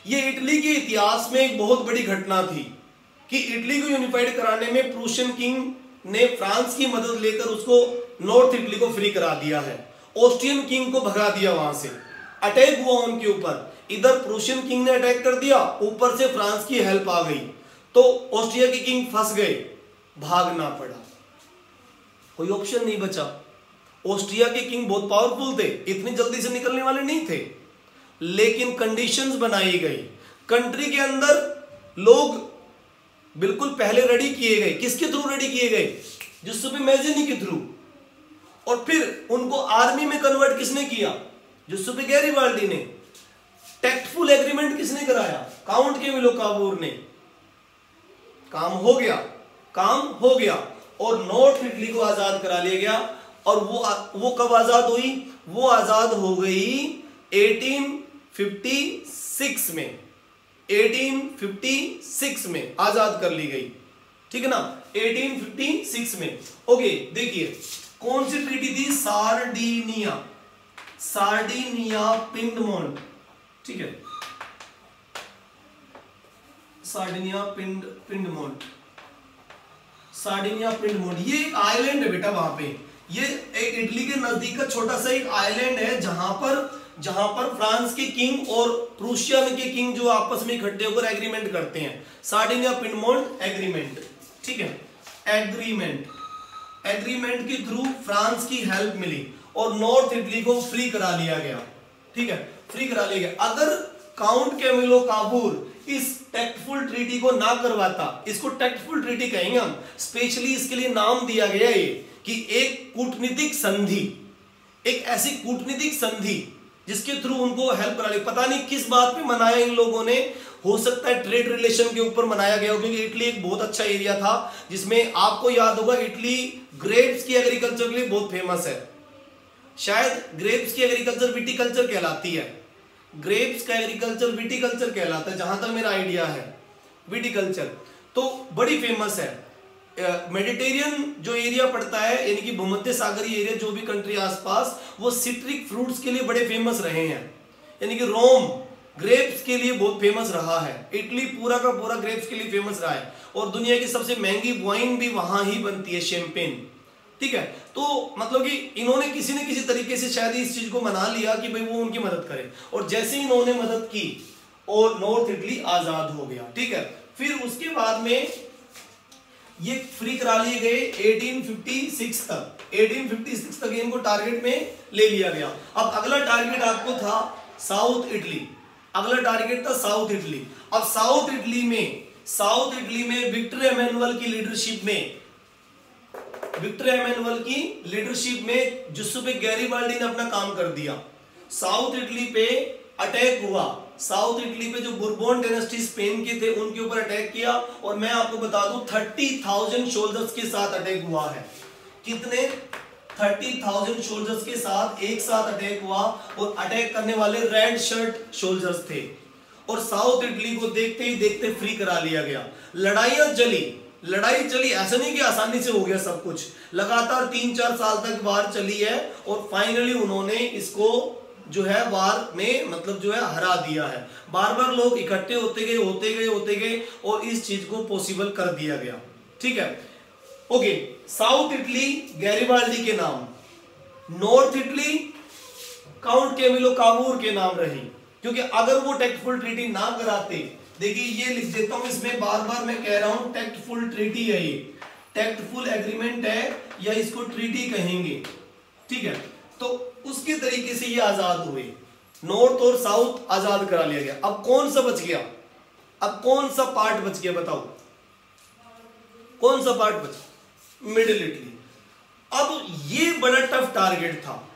ये इटली के इतिहास में एक बहुत बड़ी घटना थी कि इटली को यूनिफाइड कराने में प्रूशियन किंग ने फ्रांस की मदद लेकर उसको नॉर्थ इटली को फ्री करा दिया है, ऑस्ट्रियन किंग को भगा दिया, वहां से अटैक हुआ उनके ऊपर, इधर प्रूशियन किंग ने अटैक कर दिया, ऊपर से फ्रांस की हेल्प आ गई, तो ऑस्ट्रिया के किंग फंस गए, भागना पड़ा, कोई ऑप्शन नहीं बचा। ऑस्ट्रिया के किंग बहुत पावरफुल थे, इतनी जल्दी से निकलने वाले नहीं थे, लेकिन कंडीशंस बनाई गई, कंट्री के अंदर लोग बिल्कुल पहले रेडी किए गए, किसके थ्रू रेडी किए गए, जुसेप्पे मैज़िनी के थ्रू, और फिर उनको आर्मी में कन्वर्ट किसने किया, जुसेप्पे गैरिबाल्डी ने। टैक्टफुल एग्रीमेंट किसने कराया, काउंट कैमिलो कावूर ने। काम हो गया, काम हो गया, और नॉर्थ इटली को आजाद करा लिया गया। और वो कब आजाद हुई, वो आजाद हो गई 1856 में, 1856 में आजाद कर ली गई, ठीक है ना, 1856 में। ओके, देखिए कौन सी ट्रीटी थी, सार्डिनिया, सार्डिनिया पिंडमोंट, ठीक है, सार्डिनिया पिंडमोंट, सार्डिनिया पिंडमोंट, ये एक आइलैंड है बेटा, वहां पे ये एक इटली के नजदीक का छोटा सा एक आइलैंड है, जहां पर फ्रांस के किंग और प्रूशियन के किंग जो आपस में इकट्ठे होकर एग्रीमेंट करते हैं, सार्डिनिया पिंडमोंट एग्रीमेंट, ठीक है। एग्रीमेंट के थ्रू फ्रांस की हेल्प मिली और नॉर्थ इटली को फ्री करा लिया गया, ठीक है, फ्री करा लिया गया। अगर काउंट कैमिलो कावूर इस टैक्टफुल ट्रीटी को ना करवाता, इसको टैक्टफुल ट्रीटी कहेंगे हम, स्पेशली इसके लिए नाम दिया गया ये कि एक कूटनीतिक संधि, एक ऐसी कूटनीतिक संधि जिसके थ्रू उनको हेल्प करा ली। पता नहीं किस बात पे मनाया इन लोगों ने, हो सकता है ट्रेड रिलेशन के ऊपर मनाया गया हो, क्योंकि इटली एक बहुत अच्छा एरिया था जिसमें आपको याद होगा इटली ग्रेप्स की एग्रीकल्चर के लिए बहुत फेमस है, शायद ग्रेप्स की एग्रीकल्चर विटिकल्चर कहलाती है, ग्रेप्स का एग्रीकल्चर विटिकल्चर कहलाता है, जहां तक मेरा आइडिया है, विटिकल्चर तो बड़ी फेमस है। मेडिटेरियन जो एरिया पड़ता है, यानी कि भूमध्य सागरीय एरिया, जो भी कंट्री आसपास, वो सिट्रिक फ्रूट्स के लिए बड़े फेमस रहे हैं, यानी कि रोम ग्रेप्स के लिए बहुत फेमस रहा है, इटली पूरा का पूरा ग्रेप्स के लिए फेमस रहा है, और दुनिया की सबसे महंगी वाइन भी वहां ही बनती है, शैंपेन, ठीक है। तो मतलब कि इन्होंने किसी न किसी तरीके से शायद इस चीज को मना लिया कि भाई वो उनकी मदद करे, और जैसे ही इन्होंने मदद की और नॉर्थ इटली आजाद हो गया, ठीक है। फिर उसके बाद में ये फ्री करा लिए गए 1856 तक, 1856 तक इनको टारगेट में ले लिया गया। अब अगला टारगेट आपको था साउथ इटली, अगला टारगेट था साउथ इटली। अब साउथ इटली में विक्टर एमेनुअल की लीडरशिप में जुसेप्पे गैरिबाल्डी ने अपना काम कर दिया। साउथ इटली पे अटैक हुआ, साउथ इटली पे जो बुर्बोन डायनेस्टी स्पेन के थे उनके ऊपर अटैक किया, और मैं आपको बता दूं 30,000 सोल्जर्स के साथ अटैक हुआ है। कितने? 30,000 सोल्जर्स के साथ एक साथ अटैक हुआ, और अटैक करने वाले रेड शर्ट सोल्जर्स थे, और साउथ इटली को देखते ही देखते फ्री करा लिया गया। लड़ाई चली, ऐसा नहीं कि आसानी से हो गया सब कुछ, लगातार 3-4 साल तक वार चली है, और फाइनली उन्होंने इसको जो है वार में मतलब जो है हरा दिया है। बार बार लोग इकट्ठे होते गए और इस चीज को पॉसिबल कर दिया गया, ठीक है। ओके, साउथ इटली गैरिबाल्डी के नाम, north Italy count Camillo Cavour के नाम रही, क्योंकि अगर वो टेक्टफुल ट्रीटी ना कराते, देखिए ये लिख देता हूं, इसमें बार बार मैं कह रहा हूं टेक्टफुल ट्रीटी है, ये टेक्टफुल एग्रीमेंट है या इसको ट्रीटी कहेंगे, ठीक है। तो उसके तरीके से ये आजाद हुए, नॉर्थ और साउथ आजाद करा लिया गया। अब कौन सा बच गया, अब कौन सा पार्ट बच गया बताओ, कौन सा पार्ट बचा, मिडिल इटली। अब ये बड़ा टफ टारगेट था,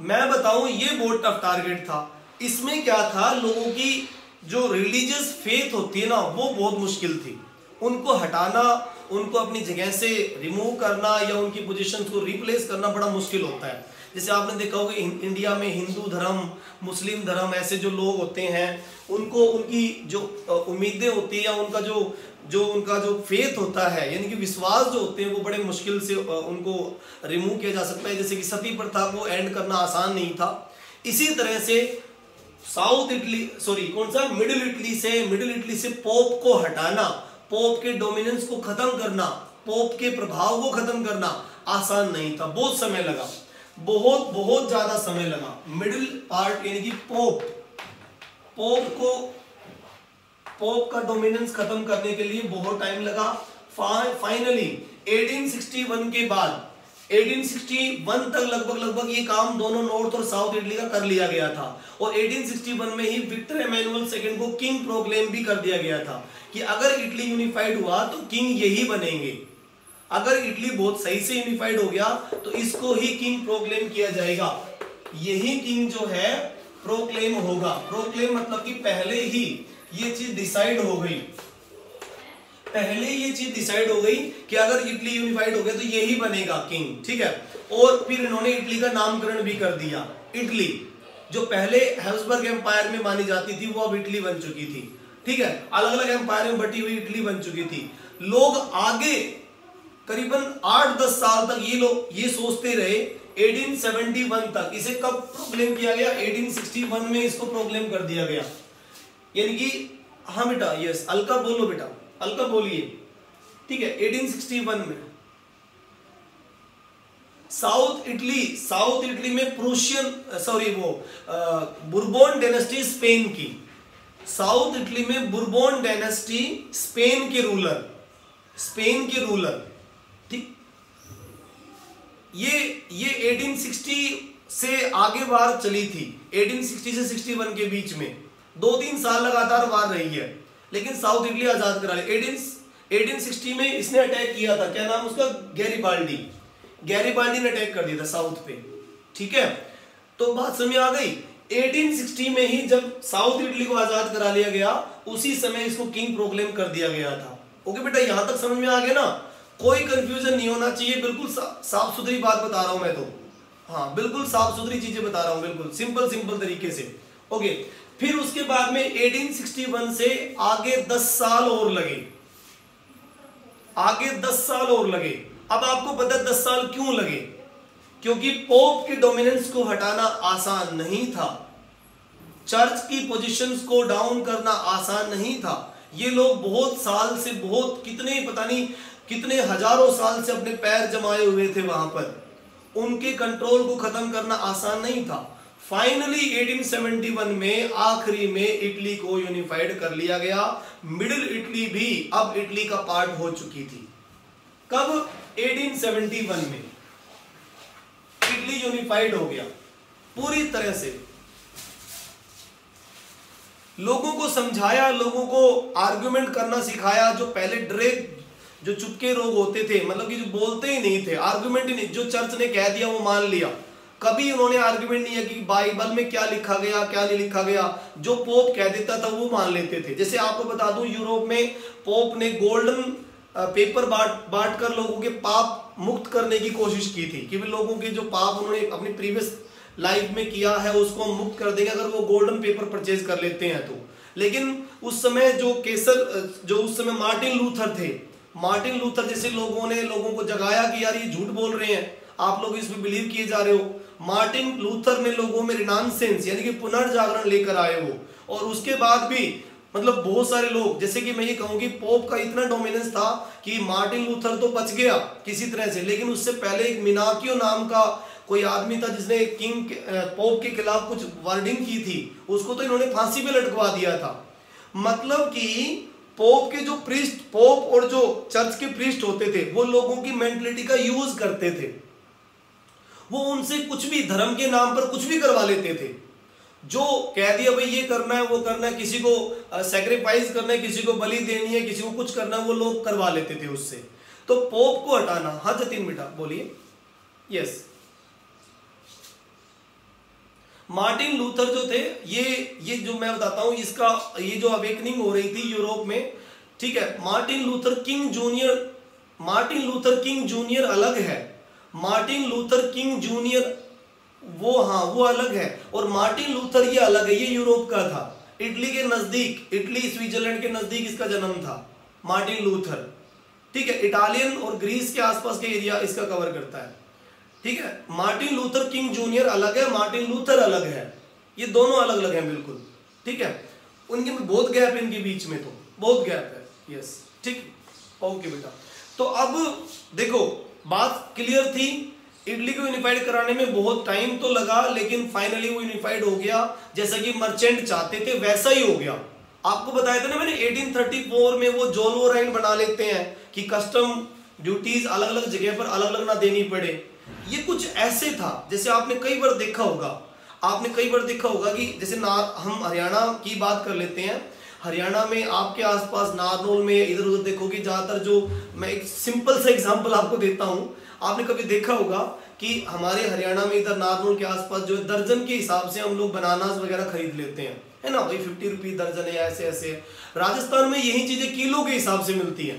मैं बताऊं ये बहुत टफ टारगेट था। इसमें क्या था, लोगों की जो रिलीजियस फेथ होती है ना वो बहुत मुश्किल थी, उनको हटाना, उनको अपनी जगह से रिमूव करना या उनकी पोजीशंस को रिप्लेस करना बड़ा मुश्किल होता है। जैसे आपने देखा होगा इंडिया में हिंदू धर्म, मुस्लिम धर्म, ऐसे जो लोग होते हैं उनको उनकी जो उम्मीदें होती है या उनका उनका जो फेथ होता है यानी कि विश्वास जो होते हैं वो बड़े मुश्किल से उनको रिमूव किया जा सकता है। जैसे कि सती प्रथा को एंड करना आसान नहीं था, इसी तरह से साउथ इटली कौन सा मिडिल इटली से पोप को हटाना, पोप के डोमिनेंस को खत्म करना, पोप के प्रभाव को खत्म करना आसान नहीं था, बहुत समय लगा, बहुत ज्यादा समय लगा। मिडिल पार्ट यानी कि पोप का डोमिनेंस खत्म करने के लिए बहुत टाइम लगा। फाइनली 1861 के बाद 1861 तक लगभग ये काम दोनों नॉर्थ और साउथ इटली का कर लिया गया था, और 1861 में ही विक्टर एमेनुअल सेकंड को किंग प्रोक्लेम भी कर दिया गया था कि अगर इटली यूनिफाइड हुआ तो किंग यही बनेंगे, अगर इटली बहुत सही से यूनिफाइड हो गया तो इसको ही किंग प्रोक्लेम किया जाएगा, यही किंग जो है प्रोक्लेम होगा। प्रोक्लेम मतलब कि पहले ही ये चीज डिसाइड हो गई, पहले ये चीज डिसाइड हो गई कि अगर इटली यूनिफाइड हो गया तो यही बनेगा किंग, ठीक है। और फिर इन्होंने इटली का नामकरण भी कर दिया, इटली जो पहले हैब्सबर्ग एम्पायर में मानी जाती थी वो अब इटली बन चुकी थी, ठीक है। अलग अलग एम्पायर में बटी हुई इटली बन चुकी थी। लोग आगे करीबन 8-10 साल तक ये सोचते रहे, 1871 तक। इसे कब प्रोक्लेम किया गया, 1861 में इसको प्रोक्लेम कर दिया गया, यानी कि हाँ बेटा, यस अलका बोलो बेटा, अलका बोलिए, ठीक है। 1861 में साउथ इटली में बुरबोन डायनेस्टी स्पेन की, साउथ इटली में बुरबोन डायनेस्टी स्पेन के रूलर, ठीक। ये 1860 से आगे वार चली थी, 1860 से 61 के बीच में 2-3 साल लगातार वार रही है, लेकिन साउथ इटली आजाद करा लिया। 1860 में इसने अटैक किया था, क्या नाम उसका, गैरिबाल्डी ने अटैक कर दिया था साउथ पे, ठीक है। तो बात समझ आ गई। 1860 में ही जब साउथ इटली को आजाद करा लिया गया, उसी समय इसको किंग प्रोक्लेम कर दिया गया था। ओके बेटा, यहां तक समझ में आ गया ना, कोई कंफ्यूजन नहीं होना चाहिए, बिल्कुल साफ सुथरी बात बता रहा हूं मैं तो, हाँ बिल्कुल साफ सुथरी चीजें बता रहा हूं, बिल्कुल सिंपल तरीके से। ओके, फिर उसके बाद में 1861 से आगे 10 साल और लगे, अब आपको पता है 10 साल क्यों लगे, क्योंकि पोप के डोमिनेंस को हटाना आसान नहीं था, चर्च की पोजीशंस को डाउन करना आसान नहीं था। ये लोग बहुत साल से, बहुत पता नहीं कितने हजारों साल से अपने पैर जमाए हुए थे वहां पर, उनके कंट्रोल को खत्म करना आसान नहीं था। फाइनली 1871 में आखिरी में इटली को यूनिफाइड कर लिया गया, मिडिल इटली भी अब इटली का पार्ट हो चुकी थी। कब, 1871 में इटली यूनिफाइड हो गया पूरी तरह से। लोगों को समझाया, लोगों को आर्गुमेंट करना सिखाया, जो पहले डरे, जो चुपके लोग होते थे, मतलब कि जो बोलते ही नहीं थे, आर्गुमेंट ही नहीं, जो चर्च ने कह दिया वो मान लिया, कभी उन्होंने आर्गुमेंट नहीं है कि बाइबल में क्या लिखा गया क्या नहीं लिखा गया, जो पोप कह देता था वो मान लेते थे। जैसे आपको बता दूं, यूरोप में पोप ने गोल्डन पेपर बांट कर लोगों के पाप मुक्त करने की कोशिश की थी कि लोगों के जो पाप उन्होंने अपनी प्रीवियस लाइफ में किया है उसको हम मुक्त कर देंगे अगर वो गोल्डन पेपर परचेज कर लेते हैं तो। लेकिन उस समय जो उस समय मार्टिन लूथर जैसे लोगों ने लोगों को जगाया कि यार ये झूठ बोल रहे हैं, आप लोग इसमें बिलीव किए जा रहे हो। मार्टिन लूथर ने लोगों में रिनांसेंस यानी कि पुनर्जागरण लेकर आए वो, और उसके बाद भी मतलब बहुत सारे लोग, जैसे कि मैं ये कहूँ कि पोप का इतना डोमिनेंस था कि मार्टिन लूथर तो बच गया किसी तरह से, लेकिन उससे पहले एक मिनाकियो नाम का कोई आदमी था जिसने किंग पोप के खिलाफ कुछ वर्डिंग की थी, उसको तो इन्होंने फांसी पे लटकवा दिया था। मतलब कि पोप के जो प्रीस्ट, पोप और जो चर्च के प्रीस्ट होते थे वो लोगों की मेंटलिटी का यूज करते थे। वो उनसे कुछ भी धर्म के नाम पर कुछ भी करवा लेते थे। जो कह दिया भाई ये करना है वो करना है, किसी को सैक्रिफाइस करना है, किसी को बलि देनी है, किसी को कुछ करना है, वो लोग करवा लेते थे उससे। तो पोप को हटाना। हाँ जतिन बेटा बोलिए। यस, मार्टिन लूथर जो थे, ये जो मैं बताता हूं, इसका ये जो अवेकनिंग हो रही थी यूरोप में, ठीक है। मार्टिन लूथर किंग जूनियर अलग है। मार्टिन लूथर किंग जूनियर वो अलग है, और मार्टिन लूथर ये अलग है, ये यूरोप का था। इटली के नजदीक, इटली स्विट्जरलैंड के नजदीक इसका जन्म था, मार्टिन लूथर, ठीक है। इटालियन और ग्रीस के आसपास के एरिया इसका कवर करता है, ठीक है। मार्टिन लूथर किंग जूनियर अलग है, मार्टिन लूथर अलग है, ये दोनों अलग अलग हैं बिल्कुल, ठीक है। उनके में बहुत गैप है, इनके बीच में तो बहुत गैप है। यस, ठीक, ओके बेटा। तो अब देखो बात क्लियर थी। इटली को यूनिफाइड कराने में बहुत टाइम तो लगा, लेकिन फाइनली वो यूनिफाइड हो गया, जैसा कि मर्चेंट चाहते थे वैसा ही हो गया। आपको बताया था ना मैंने 1834 में वो जोलो राइन बना लेते हैं कि कस्टम ड्यूटीज अलग अलग जगह पर अलग अलग ना देनी पड़े। ये कुछ ऐसे था, जैसे आपने कई बार देखा होगा कि जैसे हम हरियाणा की बात कर लेते हैं। हरियाणा में आपके आसपास नारनौल में इधर उधर देखोगे ज्यादातर, जो मैं एक सिंपल सा एग्जांपल आपको देता हूं, आपने कभी देखा होगा कि हमारे हरियाणा में इधर नारनौल के आसपास जो दर्जन के हिसाब से हम लोग बनानास वगैरह खरीद लेते हैं, है ना भाई, 50 रुपीज दर्जन है, ऐसे ऐसे। राजस्थान में यही चीजें किलो के हिसाब से मिलती है,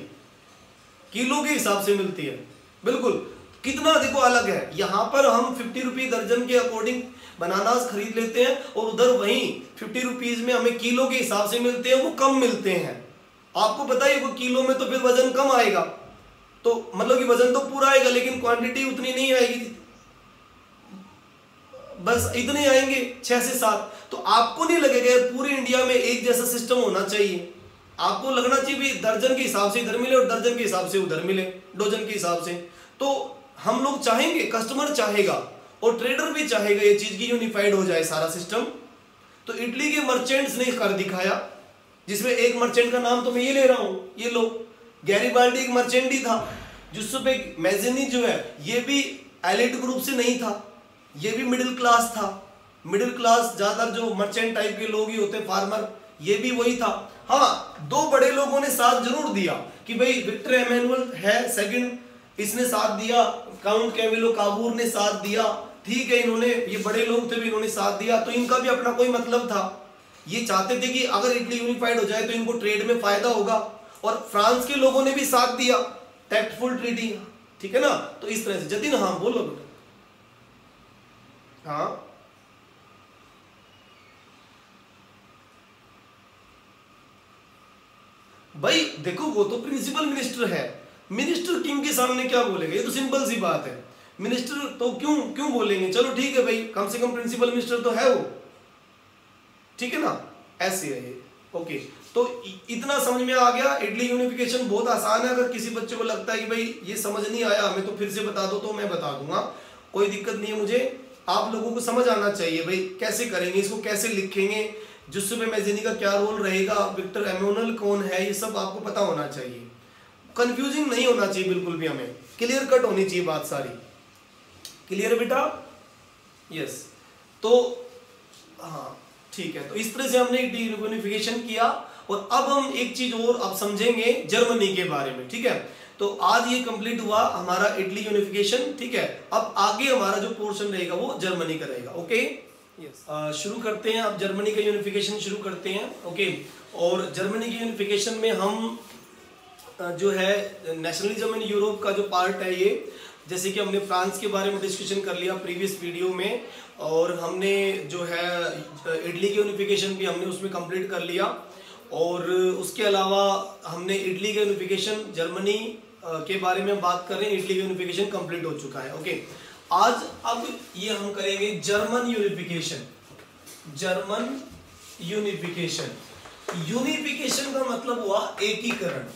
किलो के हिसाब से मिलती है, बिल्कुल। कितना देखो अलग है, यहाँ पर हम 50 रुपीज दर्जन के अकॉर्डिंग बनानास खरीद लेते हैं, और उधर वहीं 50 रुपीज में हमें किलो के हिसाब से मिलते हैं, वो कम मिलते हैं। आपको पता है वो किलो में तो फिर वजन कम आएगा, तो मतलब कि वजन तो पूरा आएगा लेकिन क्वांटिटी उतनी नहीं आएगी, बस इतने आएंगे 6 से 7। तो आपको नहीं लगेगा पूरे इंडिया में एक जैसा सिस्टम होना चाहिए, आपको लगना चाहिए भी दर्जन के हिसाब से इधर मिले और दर्जन के हिसाब से उधर मिले, डोजन के हिसाब से। तो हम लोग चाहेंगे, कस्टमर चाहेगा और ट्रेडर भी चाहेगा ये चीज की यूनिफाइड हो जाए सारा सिस्टम। तो इटली के मर्चेंट्स ने कर दिखाया, जिसमें एक मर्चेंट का नाम तो मैं ये ले रहा हूं, ये लो, गैरिबाल्डी एक मर्चेंट ही था। जुसेप्पे मैज़िनी जो है ये भी एलिट ग्रुप से नहीं था, ये भी मिडिल क्लास था। मिडिल क्लास ज्यादातर जो मर्चेंट टाइप के लोग ही होते, फार्मर, ये भी वही था। हाँ, दो बड़े लोगों ने साथ जरूर दिया कि भाई विक्टर एमेनुअल है सेकंड, इसने साथ दिया, काउंट कैमिलो काबूर ने साथ दिया, ठीक है, इन्होंने, ये बड़े लोग थे भी, इन्होंने साथ दिया। तो इनका भी अपना कोई मतलब था, ये चाहते थे कि अगर इटली यूनिफाइड हो जाए तो इनको ट्रेड में फायदा होगा, और फ्रांस के लोगों ने भी साथ दिया, टैक्टफुल ट्रीटी, ठीक है ना। तो इस तरह से जतिन, हाँ बोलो बेटा। हाँ भाई देखो, वो तो प्रिंसिपल मिनिस्टर है, मिनिस्टर किंग के सामने क्या बोलेगा, ये तो सिंपल सी बात है। मिनिस्टर तो क्यों बोलेंगे, चलो ठीक है भाई, कम से कम प्रिंसिपल मिनिस्टर तो है वो, ठीक है ना, ऐसे है ये। ओके, तो इतना समझ में आ गया। इटली यूनिफिकेशन बहुत आसान है, अगर किसी बच्चे को लगता है कि भाई ये समझ नहीं आया हमें तो फिर से बता दो, तो मैं बता दूंगा, कोई दिक्कत नहीं है मुझे। आप लोगों को समझ आना चाहिए भाई कैसे करेंगे इसको, कैसे लिखेंगे, जुसेप्पे मैज़िनी का क्या रोल रहेगा, विक्टर एमेनुअल कौन है, ये सब आपको पता होना चाहिए। कंफ्यूजिंग नहीं होना चाहिए बिल्कुल भी, हमें क्लियर कट होनी चाहिए बात सारी। क्लियर बेटा? यस। तो हाँ ठीक है, तो इस तरह से हमने यूनिफिकेशन किया। और अब हम एक चीज और अब समझेंगे जर्मनी के बारे में, ठीक है। तो आज ये कंप्लीट हुआ हमारा इटली यूनिफिकेशन, ठीक है। अब आगे हमारा जो पोर्शन रहेगा वो जर्मनी का रहेगा। ओके, यस, शुरू करते हैं। अब जर्मनी का यूनिफिकेशन शुरू करते हैं। ओके, और जर्मनी की यूनिफिकेशन में हम जो है नेशनलिज्म इन यूरोप का जो पार्ट है ये, जैसे कि हमने फ्रांस के बारे में डिस्कशन कर लिया प्रीवियस वीडियो में, और हमने जो है इटली की यूनिफिकेशन भी हमने उसमें कंप्लीट कर लिया। और उसके अलावा हमने इटली के यूनिफिकेशन, जर्मनी के बारे में बात कर रहे हैं, इटली की यूनिफिकेशन कंप्लीट हो चुका है। ओके, आज अब ये हम करेंगे German unification. German unification, unification का मतलब हुआ एकीकरण।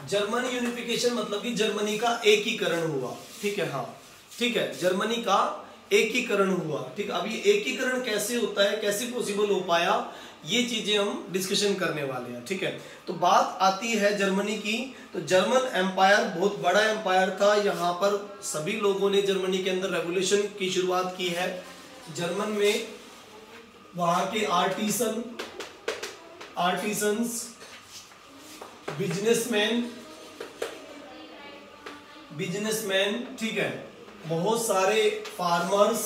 जर्मन यूनिफिकेशन मतलब कि जर्मनी का एकीकरण हुआ, ठीक है। हाँ ठीक है, जर्मनी का एकीकरण हुआ। ठीक, अब ये एकीकरण कैसे होता है, कैसे पॉसिबल हो पाया, ये चीजें हम डिस्कशन करने वाले हैं। ठीक है, तो बात आती है जर्मनी की। तो जर्मन एम्पायर बहुत बड़ा एम्पायर था। यहाँ पर सभी लोगों ने जर्मनी के अंदर रेवोल्यूशन की शुरुआत की है। जर्मन में वहां के आर्टिसंस, बिजनेसमैन, ठीक है, बहुत सारे फार्मर्स,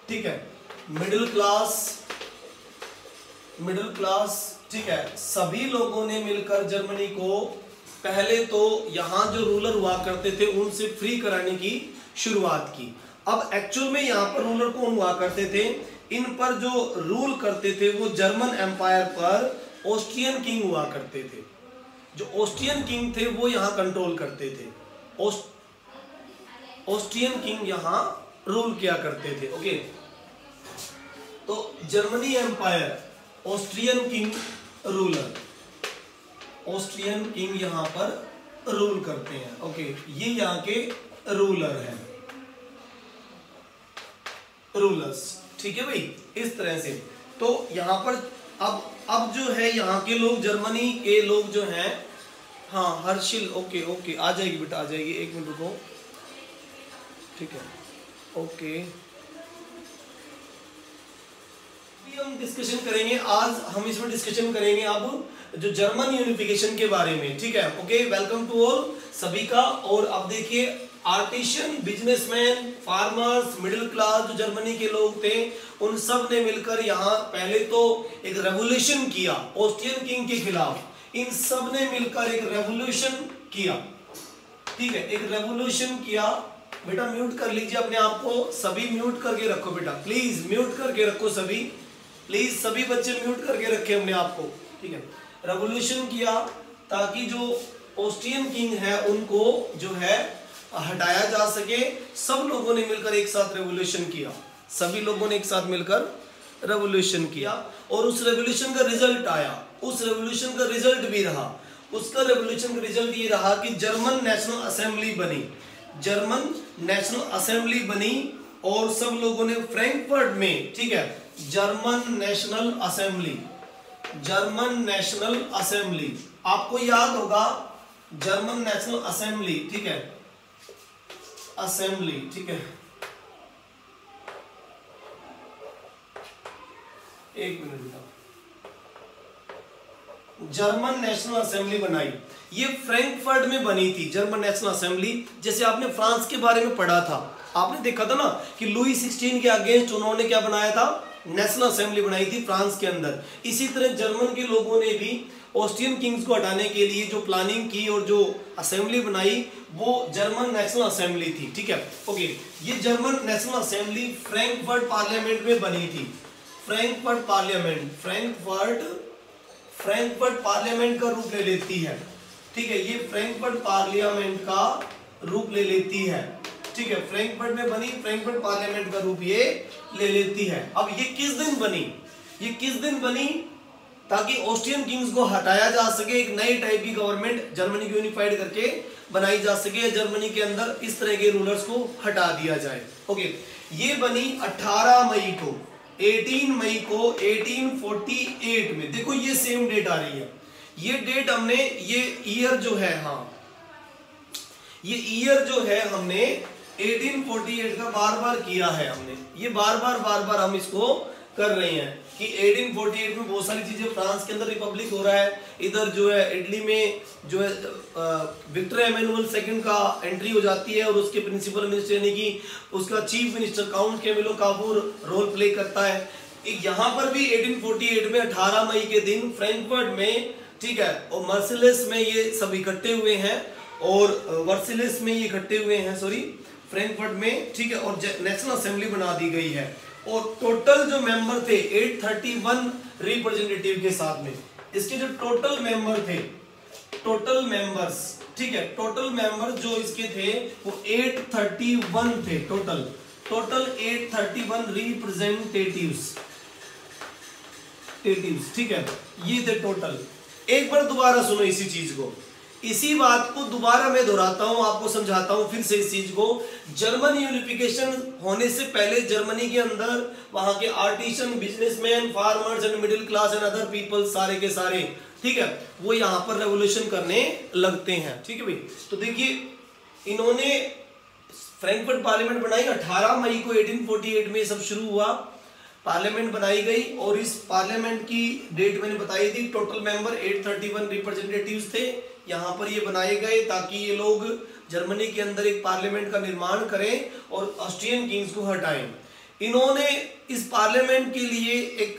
ठीक है, मिडिल क्लास, ठीक है, सभी लोगों ने मिलकर जर्मनी को पहले तो यहाँ जो रूलर हुआ करते थे उनसे फ्री कराने की शुरुआत की। अब एक्चुअल में यहाँ पर रूलर कौन हुआ करते थे, इन पर जो रूल करते थे वो जर्मन एम्पायर पर ऑस्ट्रियन किंग हुआ करते थे। जो ऑस्ट्रियन किंग थे वो यहाँ कंट्रोल करते थे। ऑस्ट्रियन किंग यहाँ रूल किया करते थे। ओके, तो Germany empire, Austrian king ruler, Austrian king यहाँ पर रूल करते हैं। ओके, ये यहाँ के रूलर हैं, रूलर्स। ठीक है भाई, इस तरह से। तो यहाँ पर अब जो है यहाँ के लोग, जर्मनी के लोग जो हैं, हाँ हर्षिल, ओके आ जाएगी बेटा, आ जाएगी, एक मिनट रुको। ठीक है, ओके, हम डिस्कशन करेंगे आज, हम इसमें डिस्कशन करेंगे अब जो जर्मन यूनिफिकेशन के बारे में। ठीक है, ओके, वेलकम टू ऑल सभी का। और अब देखिए, artisan, businessman, farmers, middle class जो जर्मनी के लोग थे, उन सब ने मिलकर यहाँ पहले तो एक रेवोल्यूशन किया ऑस्ट्रियन किंग के खिलाफ। इन सब ने मिलकर एक रेवोल्यूशन किया। ठीक है, एक रेवोल्यूशन किया। बेटा म्यूट कर लीजिए अपने आप को, सभी म्यूट करके रखो बेटा, प्लीज म्यूट करके रखो सभी, प्लीज सभी बच्चे म्यूट करके रखे अपने आप को। ठीक है, रेवोल्यूशन किया ताकि जो ऑस्ट्रियन किंग है उनको जो है हटाया जा सके। सब लोगों ने मिलकर एक साथ रेवोल्यूशन किया, सभी लोगों ने एक साथ मिलकर रेवोल्यूशन किया, और उस रेवोल्यूशन का रिजल्ट आया। उस रेवोल्यूशन का रिजल्ट भी रहा, उसका रेवोल्यूशन का रिजल्ट ये रहा कि जर्मन नेशनल असेंबली बनी, जर्मन नेशनल असेंबली बनी, और सब लोगों ने फ्रैंकफर्ट में, ठीक है, जर्मन नेशनल असेंबली, आपको याद होगा जर्मन नेशनल असेंबली, ठीक है, असेंबली, ठीक है, एक मिनट बेटा, जर्मन नेशनल असेंबली बनाई। ये फ्रैंकफर्ट में बनी थी जर्मन नेशनल असेंबली। जैसे आपने फ्रांस के बारे में पढ़ा था, आपने देखा था ना कि लुई 16 के अगेंस्ट उन्होंने क्या बनाया था, नेशनल असेंबली बनाई थी फ्रांस के अंदर। इसी तरह जर्मन के लोगों ने भी ऑस्ट्रियन किंग्स को हटाने के लिए जो प्लानिंग की और जो असेंबली बनाई वो जर्मन नेशनल असेंबली थी। ठीक है, ओके, ये German national assembly Frankfurt parliament में बनी थी। फ्रैंकफर्ट पार्लियामेंट का रूप ले लेती है। ठीक है, ये फ्रैंकफर्ट पार्लियामेंट का रूप ले लेती है। ठीक है, फ्रैंकफर्ट में बनी, फ्रैंकफर्ट पार्लियामेंट का रूप ये ले लेती है। अब ये किस दिन बनी, ये किस दिन बनी, ताकि ऑस्ट्रियन किंग्स को हटाया जा सके, एक नई टाइप की गवर्नमेंट जर्मनी की यूनिफाइड करके बनाई जा सके, जर्मनी के अंदर इस तरह के रूलर्स को हटा दिया जाए। ओके, ये बनी 18 मई को 1848 में। देखो ये सेम डेट आ रही है, ये डेट हमने, ये ईयर जो है, हाँ ये ईयर जो है हमने 1848 का बार बार किया है हमने, ये बार बार हम इसको कर रहे हैं कि 1848 में बहुत सारी चीजें, फ्रांस के अंदर रिपब्लिक हो रहा है, इधर जो है इटली में जो है विक्टर एमेनुअल सेकंड का एंट्री हो जाती है, और उसके प्रिंसिपल मिनिस्टर यानी कि उसका chief minister count Camillo Kafur role play करता है। यहाँ पर भी 1848 में 18 मई के दिन फ्रैंकफर्ट में, ठीक है, और मर्सिलेस में ये सब इकट्ठे हुए हैं, और वर्सिलेस में ये इकट्ठे हुए हैं, सॉरी फ्रैंकफर्ट में, ठीक है, और नेशनल असेंबली बना दी गई है। और टोटल जो मेंबर थे 831 रिप्रेजेंटेटिव के साथ में, इसके जो टोटल मेंबर थे, टोटल मेंबर्स, ठीक है, टोटल मेंबर जो इसके थे वो 831 थे, टोटल 831 रिप्रेजेंटेटिव्स, ठीक है, ये थे टोटल। एक बार दोबारा सुनो इसी चीज को, इसी बात को दोबारा मैं दोहराता हूं, आपको समझाता हूं फिर से इस चीज को। जर्मन यूनिफिकेशन होने से पहले जर्मनी के अंदर वहां के artisan, businessman, farmers and middle class and other people सारे के सारे, ठीक है, वो यहाँ पर रेवोल्यूशन करने लगते हैं। ठीक है भाई, तो देखिए इन्होंने फ्रैंकफर्ट पार्लियामेंट बनाई 18 मई को 1848 में सब शुरू हुआ, पार्लियामेंट बनाई गई। और इस पार्लियामेंट की डेट मैंने बताई थी, टोटल मेंबर 831 रिप्रेजेंटेटिव्स थे यहाँ पर ये बनाए गए, ताकि ये लोग जर्मनी के अंदर एक पार्लियामेंट का निर्माण करें और ऑस्ट्रियन किंग्स को हटाएं। इन्होंने इस पार्लियामेंट के लिए एक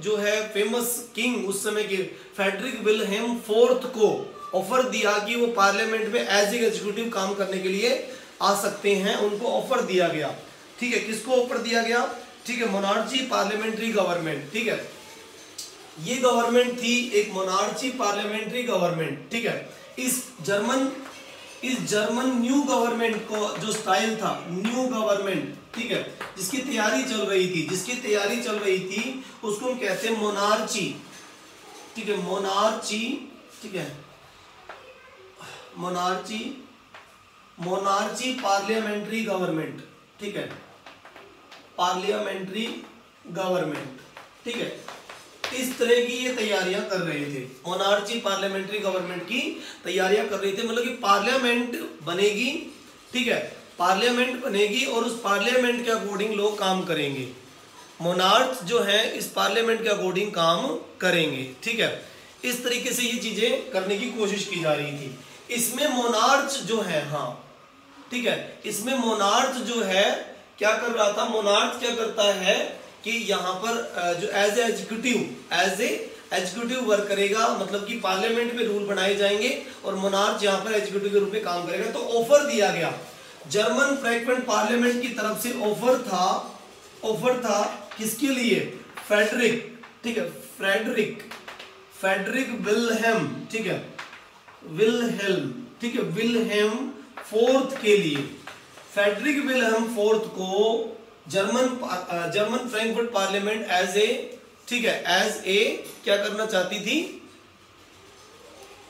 जो है फेमस किंग उस समय के फ्रेडरिक विल्हेम फोर्थ को ऑफर दिया कि वो पार्लियामेंट में एज एग्जीक्यूटिव काम करने के लिए आ सकते हैं, उनको ऑफर दिया गया। ठीक है, किसको ऑफर दिया गया? ठीक है, मोनार्ची पार्लियामेंट्री गवर्नमेंट। ठीक है, ये गवर्नमेंट थी एक मोनार्ची पार्लियामेंट्री गवर्नमेंट। ठीक है, इस जर्मन न्यू गवर्नमेंट को जो स्टाइल था न्यू गवर्नमेंट, ठीक है, जिसकी तैयारी चल रही थी उसको हम कहते हैं मोनार्ची। ठीक है, मोनार्ची, ठीक है, मोनार्ची पार्लियामेंट्री गवर्नमेंट। ठीक है, पार्लियामेंट्री गवर्नमेंट। ठीक है, इस तरह की ये तैयारियां कर रहे थे, मोनार्ची पार्लियामेंट्री गवर्नमेंट की तैयारियां कर रहे थे। मतलब कि पार्लियामेंट बनेगी, ठीक है, पार्लियामेंट बनेगी और उस पार्लियामेंट के अकॉर्डिंग लोग काम करेंगे। मोनार्च जो है इस पार्लियामेंट के अकॉर्डिंग काम करेंगे। ठीक है, इस तरीके से ये चीजें करने की कोशिश की जा रही थी। इसमें मोनार्च जो है, हाँ ठीक है, इसमें मोनार्च जो है क्या कर रहा था? मोनार्च क्या करता है कि यहाँ पर जो एज ए एग्जीक्यूटिव वर्क करेगा, मतलब कि पार्लियामेंट में रूल बनाए जाएंगे और मोनार्च यहाँ पर एग्जीक्यूटिव के रूप में काम करेगा। तो ऑफर दिया गया जर्मन फ्रैंकफर्ट पार्लियामेंट की तरफ से, ऑफर था किसके लिए? फ्रेडरिक, ठीक है, फ्रेडरिक विल्हेम, ठीक है, विल्हेल्म, ठीक है, विल्हेम फोर्थ के लिए। फ्रेडरिक विल्हेम फोर्थ को German Frankfurt parliament as a क्या करना चाहती थी?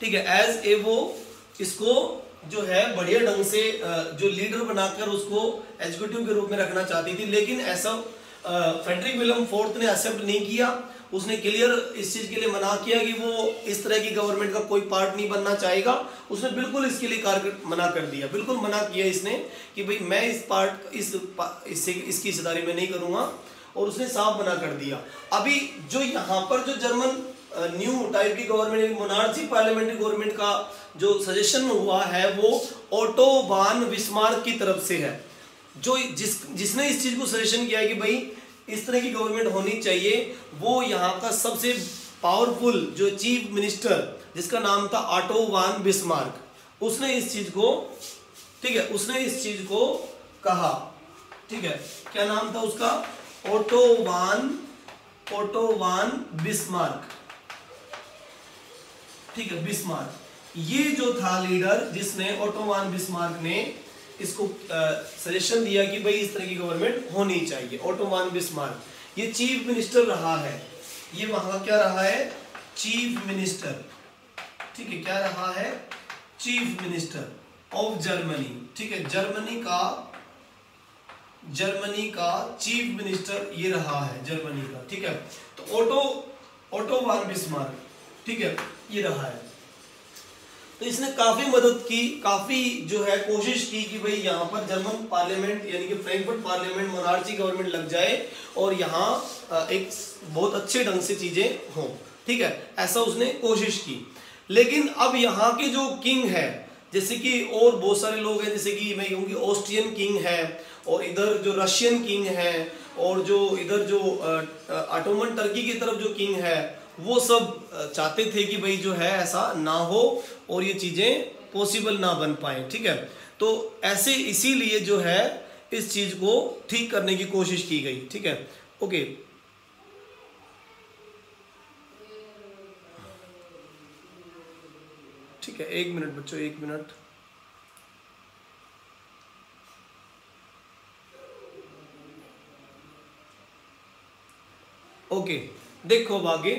ठीक है, एज ए वो इसको जो है बढ़िया ढंग से जो लीडर बनाकर उसको एग्जीक्यूटिव के रूप में रखना चाहती थी। लेकिन ऐसा फ्रेडरिक विल्हेम फोर्थ ने एक्सेप्ट नहीं किया। उसने क्लियर इस चीज के लिए मना किया कि वो इस तरह की गवर्नमेंट का कोई पार्ट नहीं बनना चाहेगा। उसने बिल्कुल इसके लिए मना कर दिया, बिल्कुल मना किया इसने कि भाई मैं इसकी हिस्सेदारी में नहीं करूंगा, और उसने साफ मना कर दिया। अभी जो यहाँ पर जो जर्मन न्यू टाइप की गवर्नमेंट, मोनार्ची पार्लियामेंट्री गवर्नमेंट का जो सजेशन हुआ है वो ओटो वान बिस्मार्क की तरफ से है, जो जिसने इस चीज को सजेशन किया है कि भाई इस तरह की गवर्नमेंट होनी चाहिए। वो यहाँ का सबसे पावरफुल जो चीफ मिनिस्टर, जिसका नाम था ऑटो वान बिस्मार्क, उसने इस चीज को, ठीक है, उसने इस चीज को कहा। ठीक है, क्या नाम था उसका? ओटो वान बिस्मार्क। ठीक है, बिस्मार्क, ये जो था लीडर, जिसने ओटो वान बिस्मार्क ने इसको सजेशन दिया कि भाई इस तरह की गवर्नमेंट होनी चाहिए। ओटो वान बिस्मार्क ये चीफ मिनिस्टर रहा है, ये वहां क्या रहा है? Chief minister. ठीक है, क्या रहा है? Chief minister of Germany. ठीक है, जर्मनी का चीफ मिनिस्टर ये रहा है जर्मनी का। ठीक है, तो ओटो वान बिस्मार्क, ठीक है, ये रहा है। तो इसने काफी मदद की, काफी जो है कोशिश की कि भाई यहाँ पर जर्मन पार्लियामेंट यानी कि फ्रैंकफर्ट पार्लियामेंट मोनार्ची गवर्नमेंट लग जाए और यहाँ एक बहुत अच्छे ढंग से चीजें हों। ठीक है, ऐसा उसने कोशिश की। लेकिन अब यहाँ के जो किंग है, जैसे कि और बहुत सारे लोग हैं, जैसे कि मैं कहूँगी ऑस्ट्रियन किंग है, और इधर जो रशियन किंग है, और जो इधर जो ऑटोमन टर्की की तरफ जो किंग है, वो सब चाहते थे कि भाई जो है ऐसा ना हो और ये चीजें पॉसिबल ना बन पाए। ठीक है, तो ऐसे इसीलिए जो है इस चीज को ठीक करने की कोशिश की गई। ठीक है, ओके, ठीक है, 1 मिनट बच्चों, 1 मिनट। ओके, देखो अब आगे।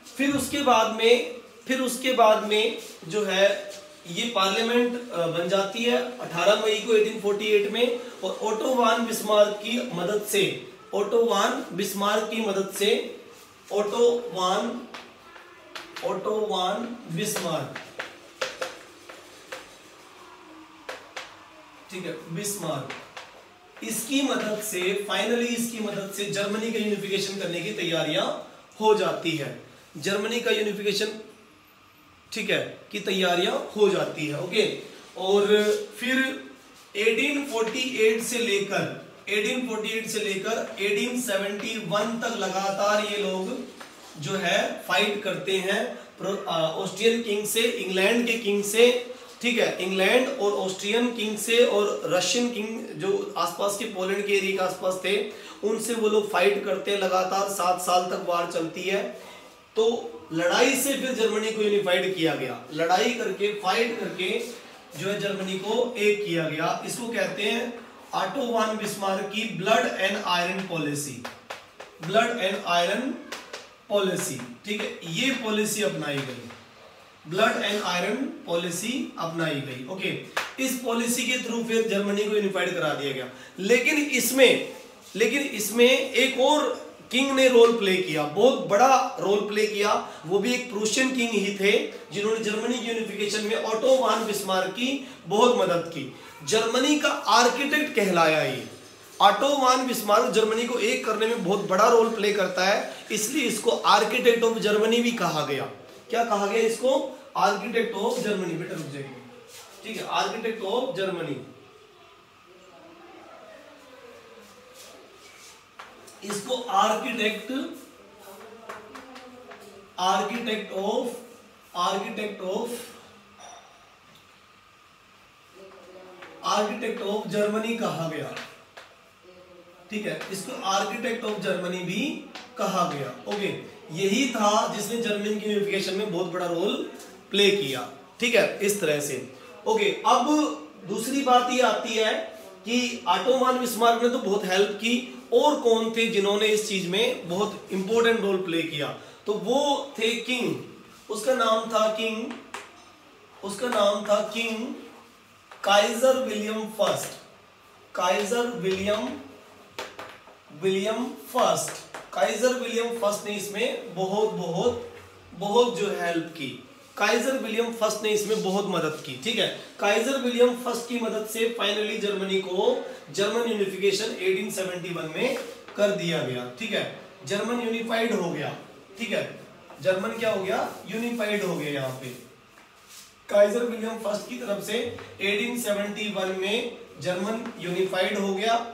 फिर उसके बाद में फिर उसके बाद में जो है ये पार्लियामेंट बन जाती है 18 मई को 1848 में, और ओटो वान बिस्मार्क की मदद से, ओटो वान बिस्मार्क बिस्मार्क, ठीक है, बिस्मार्क, इसकी मदद से फाइनली, इसकी मदद से जर्मनी का यूनिफिकेशन करने की तैयारियां हो जाती है। जर्मनी का यूनिफिकेशन, ठीक है, की तैयारियां हो जाती है। ओके, और फिर 1848 से लेकर 1871 तक लगातार ये लोग जो है फाइट करते हैं ऑस्ट्रियन किंग से, इंग्लैंड के किंग से, ठीक है, इंग्लैंड और ऑस्ट्रियन किंग से, और रशियन किंग जो आसपास के पोलैंड के एरिया के आसपास थे उनसे वो लोग फाइट करते हैं लगातार। 7 साल तक वार चलती है। तो लड़ाई से फिर जर्मनी को यूनिफाइड किया गया, लड़ाई करके, फाइट करके जो है जर्मनी को एक किया गया। इसको कहते हैं ऑटो वान बिस्मार्क की blood and iron policy, blood and iron policy, ठीक है, ये पॉलिसी अपनाई गई, ब्लड एंड आयरन पॉलिसी अपनाई गई। ओके, इस पॉलिसी के थ्रू फिर जर्मनी को यूनिफाइड करा दिया गया। लेकिन इसमें एक और किंग ने रोल प्ले किया, बहुत बड़ा रोल प्ले किया, वो भी एक प्रूशियन किंग ही थे जिन्होंने जर्मनी की यूनिफिकेशन में ऑटो वान बिस्मार्क की बहुत मदद की। जर्मनी का आर्किटेक्ट कहलाया ये ऑटो वान बिस्मार्क, जर्मनी को एक करने में बहुत बड़ा रोल प्ले करता है, इसलिए इसको आर्किटेक्ट ऑफ जर्मनी भी कहा गया। क्या कहा गया इसको? Architect of Germany. बेटा रुक जाइए, ठीक है, आर्किटेक्ट ऑफ जर्मनी, इसको आर्किटेक्ट ऑफ जर्मनी कहा गया, ठीक है, इसको आर्किटेक्ट ऑफ जर्मनी भी कहा गया। ओके, यही था जिसने जर्मनी की यूनिफिकेशन में बहुत बड़ा रोल प्ले किया, ठीक है, इस तरह से। ओके, अब दूसरी बात ये आती है कि ऑटो वान बिस्मार्क ने तो बहुत हेल्प की, और कौन थे जिन्होंने इस चीज में बहुत इंपॉर्टेंट रोल प्ले किया? तो वो थे किंग, उसका नाम था king Kaizer William first, Kaizer William first. Kaizer William first ने इसमें बहुत जो हेल्प की, काइजर विलियम फर्स्ट ने इसमें बहुत मदद की, ठीक है। काइजर विलियम फर्स्ट की मदद से फाइनली जर्मनी को जर्मन यूनिफिकेशन 1871 में कर दिया गया, ठीक है, जर्मन यूनिफाइड हो गया, ठीक है, जर्मन क्या हो गया? यूनिफाइड हो गया। यहाँ पे काइजर विलियम फर्स्ट की तरफ से 1871 में जर्मन यूनिफाइड हो गया,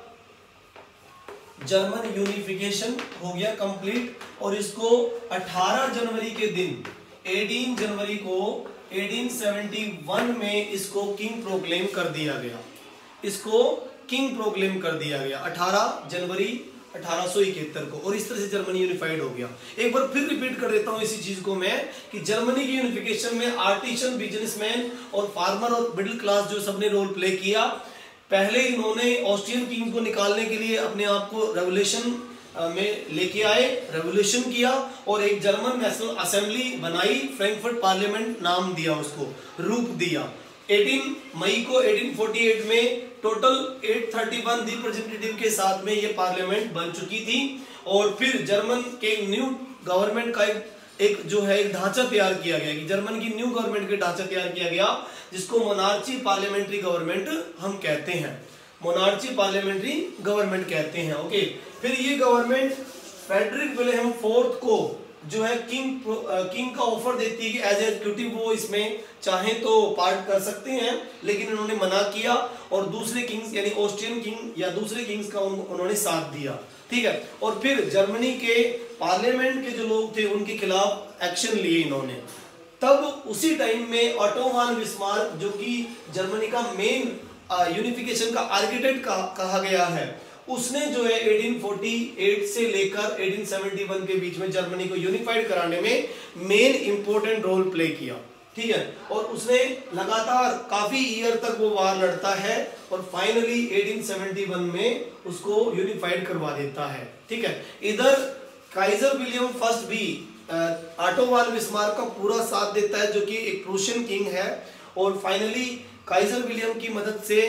जर्मन यूनिफिकेशन हो गया कंप्लीट, और इसको 18 जनवरी के दिन 18 जनवरी को 1871 में इसको किंग प्रोक्लेम कर दिया गया, इसको किंग प्रोक्लेम कर दिया गया 18 जनवरी 1871 को, और इस तरह से जर्मनी यूनिफाइड हो गया। एक बार फिर रिपीट कर देता हूं इसी चीज को मैं, कि जर्मनी की यूनिफिकेशन में आर्टिसन, बिजनेसमैन और फार्मर और मिडिल क्लास जो सबने रोल प्ले किया। पहले इन्होंने ऑस्ट्रियन किंग को निकालने के लिए अपने आप को रेवोल्यूशन में लेके आए, रेवोल्यूशन किया, और एक जर्मन नेशनल असेंबली बनाई, फ्रैंकफर्ट पार्लियामेंट नाम दिया, उसको रूप दिया। 18 मई को 1848 में टोटल 831 रिप्रेजेंटेटिव के साथ में ये पार्लियामेंट बन चुकी थी, और फिर जर्मन के न्यू गवर्नमेंट का एक जो है एक ढांचा तैयार किया गया, कि जर्मन की न्यू गवर्नमेंट का ढांचा तैयार किया गया, जिसको मोनार्ची पार्लियामेंट्री गवर्नमेंट हम कहते हैं, मोनार्ची पार्लियामेंट्री गवर्नमेंट कहते हैं। ओके, फिर ये गवर्नमेंट फ्रेडरिक विलियम फोर्थ को जो है किंग का ऑफर देती है कि एज एग्जीक्यूटिव वो इसमें चाहे तो पार्ट कर सकते हैं, लेकिन इन्होंने मना किया, और दूसरे किंग्स यानी ऑस्ट्रियन किंग या दूसरे किंग्स का उन्होंने साथ दिया, ठीक है। और फिर जर्मनी के पार्लियामेंट के जो लोग थे उनके खिलाफ एक्शन लिए इन्होंने। तब उसी टाइम में ऑटो वान बिस्मार्क, जो कि जर्मनी का मेन यूनिफिकेशन का आर्किटेक्ट कहा गया है, उसने जो है 1848 से लेकर 1871 के बीच में जर्मनी को यूनिफाइड कराने में मेन इंपॉर्टेंट रोल प्ले किया, ठीक है। और उसने लगातार काफी ईयर तक वो वार लड़ता है, और फाइनली 1871 में उसको यूनिफाइड करवा देता है, ठीक है। इधर काइजर विलियम फर्स्ट भी ऑटो वॉन बिस्मार्क का पूरा साथ देता है, जो कि एक प्रूशियन किंग है। और फाइनली काइजर विलियम की मदद से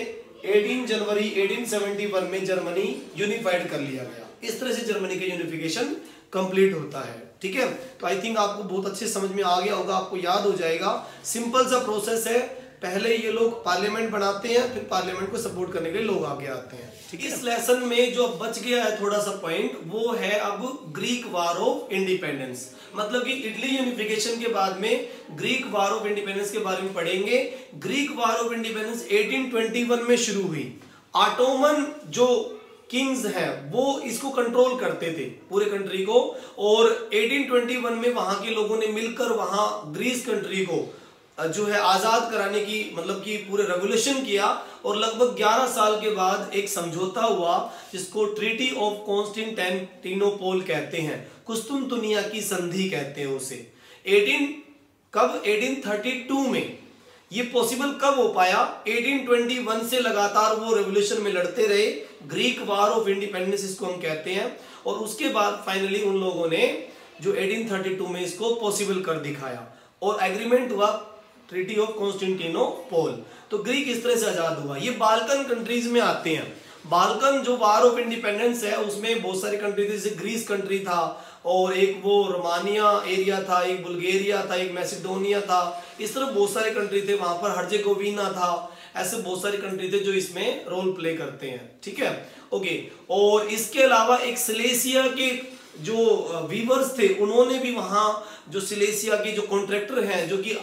18 जनवरी 1871 में जर्मनी यूनिफाइड कर लिया गया। इस तरह से जर्मनी का यूनिफिकेशन कंप्लीट होता है। ठीक है, तो आई थिंक आपको बहुत अच्छे समझ में आ गया होगा, आपको याद हो जाएगा। सिंपल सा प्रोसेस है, पहले ये लोग पार्लियामेंट बनाते हैं, फिर पार्लियामेंट को सपोर्ट करने के लिए लोग आगे आते हैं। ठीक है, इस लेसन में जो बच गया है थोड़ा सा पॉइंट, वो है अब ग्रीक वार ऑफ इंडिपेंडेंस। मतलब कि इटली यूनिफिकेशन के बाद में ग्रीक वार ऑफ इंडिपेंडेंस के बारे में पढ़ेंगे। ग्रीक वार ऑफ इंडिपेंडेंस 1821 में शुरू हुई। ऑटोमन जो किंग्स हैं वो इसको कंट्रोल करते थे पूरे कंट्री को, और 1821 में वहां के लोगों ने मिलकर वहां ग्रीस कंट्री को जो है आजाद कराने की, मतलब कि पूरे रेवोल्यूशन किया। और लगभग 11 साल के बाद एक समझौता हुआ जिसको ट्रीटी ऑफ कॉन्स्टेंटिनोपल कहते हैं, कुस्तुनतुनिया की संधि कहते हैं उसे। 1832 में ये पॉसिबल कब हो पाया? 1821 से लगातार वो रेवोल्यूशन में लड़ते रहे, ग्रीक वार ऑफ इंडिपेंडेंस इसको हम कहते हैं। और उसके बाद फाइनली उन लोगों ने जो 1832 में इसको पॉसिबल कर दिखाया और एग्रीमेंट हुआ ट्रीटी ऑफ कॉन्स्टेंटिनोपल। तो ग्रीक इस तरह से आजाद हुआ। ये बाल्कन कंट्रीज में आते हैं। बाल्कन जो वार ऑफ इंडिपेंडेंस है उसमें बहुत सारी कंट्री थी, जैसे ग्रीस कंट्री था, और एक वो रोमानिया एरिया था, एक बुल्गारिया था, एक मैसेडोनिया था। इस तरह बहुत सारे कंट्री थे, वहां पर हर्जेगोविना था। ऐसे बहुत सारी कंट्री थे जो इसमें रोल प्ले करते हैं। ठीक है, ओके। और इसके अलावा एक सिलेसिया के जो वीवर्स थे, उन्होंने भी वहां जो सिलेसिया के जो कॉन्ट्रैक्टर हैं, जो कि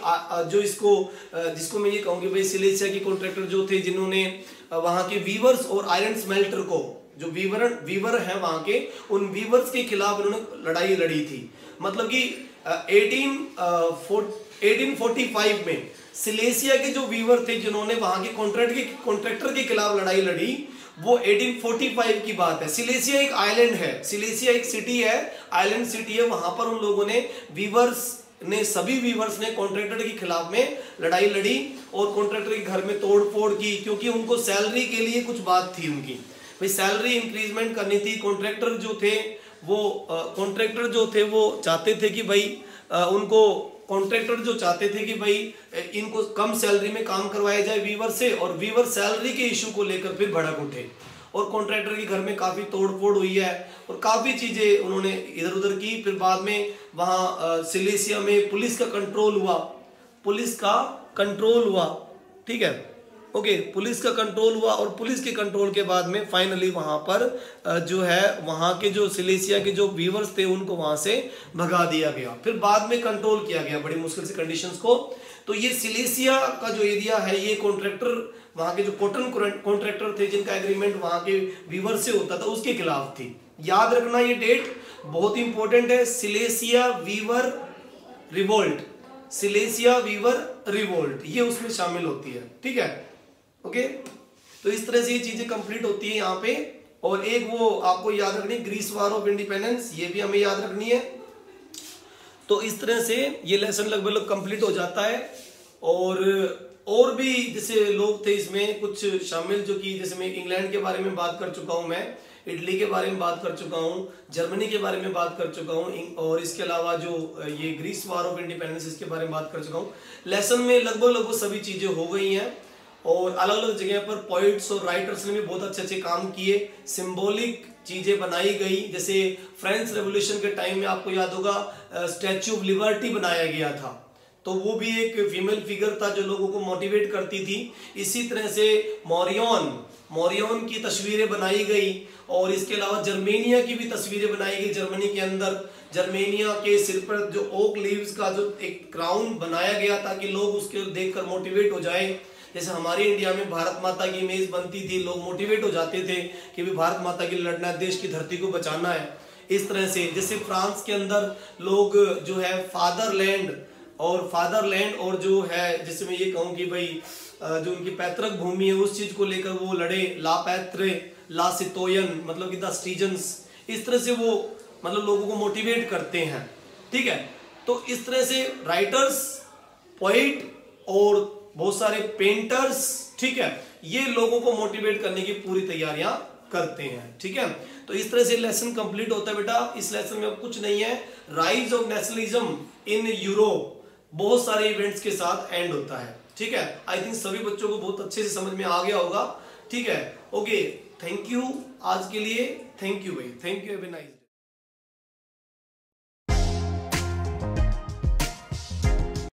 जो इसको जिसको मैं ये कहूंगी भाई सिलेसिया के कॉन्ट्रैक्टर जो थे, जिन्होंने वहां के वीवर्स और आयरन स्मेल्टर को, जो वीवर हैं वहां के, उन वीवर्स के खिलाफ उन्होंने लड़ाई लड़ी थी। मतलब कि 1845 में सिलेसिया के जो वीवर थे जिन्होंने वहां के कॉन्ट्रैक्टर के खिलाफ लड़ाई लड़ी, वो 1845 की बात है। सिलेसिया एक आइलैंड है, सिलेसिया एक सिटी है, आइलैंड सिटी है। वहां पर उन लोगों ने सभी वीवर्स ने कॉन्ट्रैक्टर के खिलाफ में लड़ाई लड़ी और कॉन्ट्रैक्टर के घर में तोड़फोड़ की, क्योंकि उनको सैलरी के लिए कुछ बात थी उनकी, भाई सैलरी इंक्रीजमेंट करनी थी। कॉन्ट्रैक्टर जो थे वो चाहते थे कि भाई इनको कम सैलरी में काम करवाया जाए वीवर से, और वीवर सैलरी के इशू को लेकर फिर भड़क उठे और कॉन्ट्रैक्टर के घर में काफी तोड़फोड़ हुई है और काफी चीजें उन्होंने इधर उधर की। फिर बाद में वहां सिलेसिया में पुलिस का कंट्रोल हुआ। ठीक है, ओके, पुलिस का कंट्रोल हुआ और पुलिस के कंट्रोल के बाद में फाइनली वहां पर जो है वहां के जो सिलेसिया के जो वीवर्स थे उनको वहां से भगा दिया गया। फिर बाद में कंट्रोल किया गया बड़ी मुश्किल से कंडीशंस को। तो ये सिलेसिया का जो एरिया है, ये कॉन्ट्रैक्टर वहां के जो कॉटन कॉन्ट्रैक्टर थे जिनका एग्रीमेंट वहां के वीवर से होता था, उसके खिलाफ थी। याद रखना ये डेट बहुत इंपॉर्टेंट है, सिलेसिया वीवर रिवोल्ट, ये उसमें शामिल होती है। ठीक है, ओके। तो इस तरह से ये चीजें कंप्लीट होती है यहाँ पे। और एक वो आपको याद रखनी ग्रीस वार ऑफ इंडिपेंडेंस, ये भी हमें याद रखनी है। तो इस तरह से ये लेसन लगभग कंप्लीट हो जाता है। और भी जैसे लोग थे इसमें कुछ शामिल, जो कि जैसे मैं इंग्लैंड के बारे में बात कर चुका हूं, मैं इटली के बारे में बात कर चुका हूं, जर्मनी के बारे में बात कर चुका हूं, और इसके अलावा जो ये ग्रीस वार ऑफ इंडिपेंडेंस इसके बारे में बात कर चुका हूं। लेसन में लगभग सभी चीजें हो गई हैं और अलग अलग जगह पर पोइट्स और राइटर्स ने भी बहुत अच्छे काम किए, सिंबॉलिक चीजें बनाई गई। जैसे फ्रेंच रेवोल्यूशन के टाइम में आपको याद होगा स्टैच्यू ऑफ लिबर्टी बनाया गया था, तो वो भी एक फीमेल फिगर था जो लोगों को मोटिवेट करती थी। इसी तरह से मॉरियन की तस्वीरें बनाई गई और इसके अलावा जर्मेनिया की भी तस्वीरें बनाई गई। जर्मनी के अंदर जर्मेनिया के सिर पर जो ओक लीव्स का जो एक क्राउन बनाया गया ताकि लोग उसके देखकर मोटिवेट हो जाए। जैसे हमारे इंडिया में भारत माता की इमेज बनती थी, लोग मोटिवेट हो जाते थे कि भी भारत माता के लिए लड़ना है, देश की धरती को बचाना है। इस तरह से जैसे फ्रांस के अंदर लोग जो है फादरलैंड और जो है, जैसे मैं ये कहूँ कि भाई जो उनकी पैतृक भूमि है उस चीज को लेकर वो लड़े, ला पैत्रे ला सितोयन, मतलब कि द स्टीजन्स। इस तरह से वो मतलब लोगों को मोटिवेट करते हैं। ठीक है, तो इस तरह से राइटर्स, पोइट और बहुत सारे पेंटर्स, ठीक है, ये लोगों को मोटिवेट करने की पूरी तैयारियां करते हैं। ठीक है, तो इस तरह से लेसन कंप्लीट होता है बेटा। इस लेसन में अब कुछ नहीं है। Rise of nationalism in Europe बहुत सारे इवेंट्स के साथ एंड होता है। ठीक है, आई थिंक सभी बच्चों को बहुत अच्छे से समझ में आ गया होगा। ठीक है, ओके, थैंक यू आज के लिए। थैंक यू भाई, thank you, have a nice.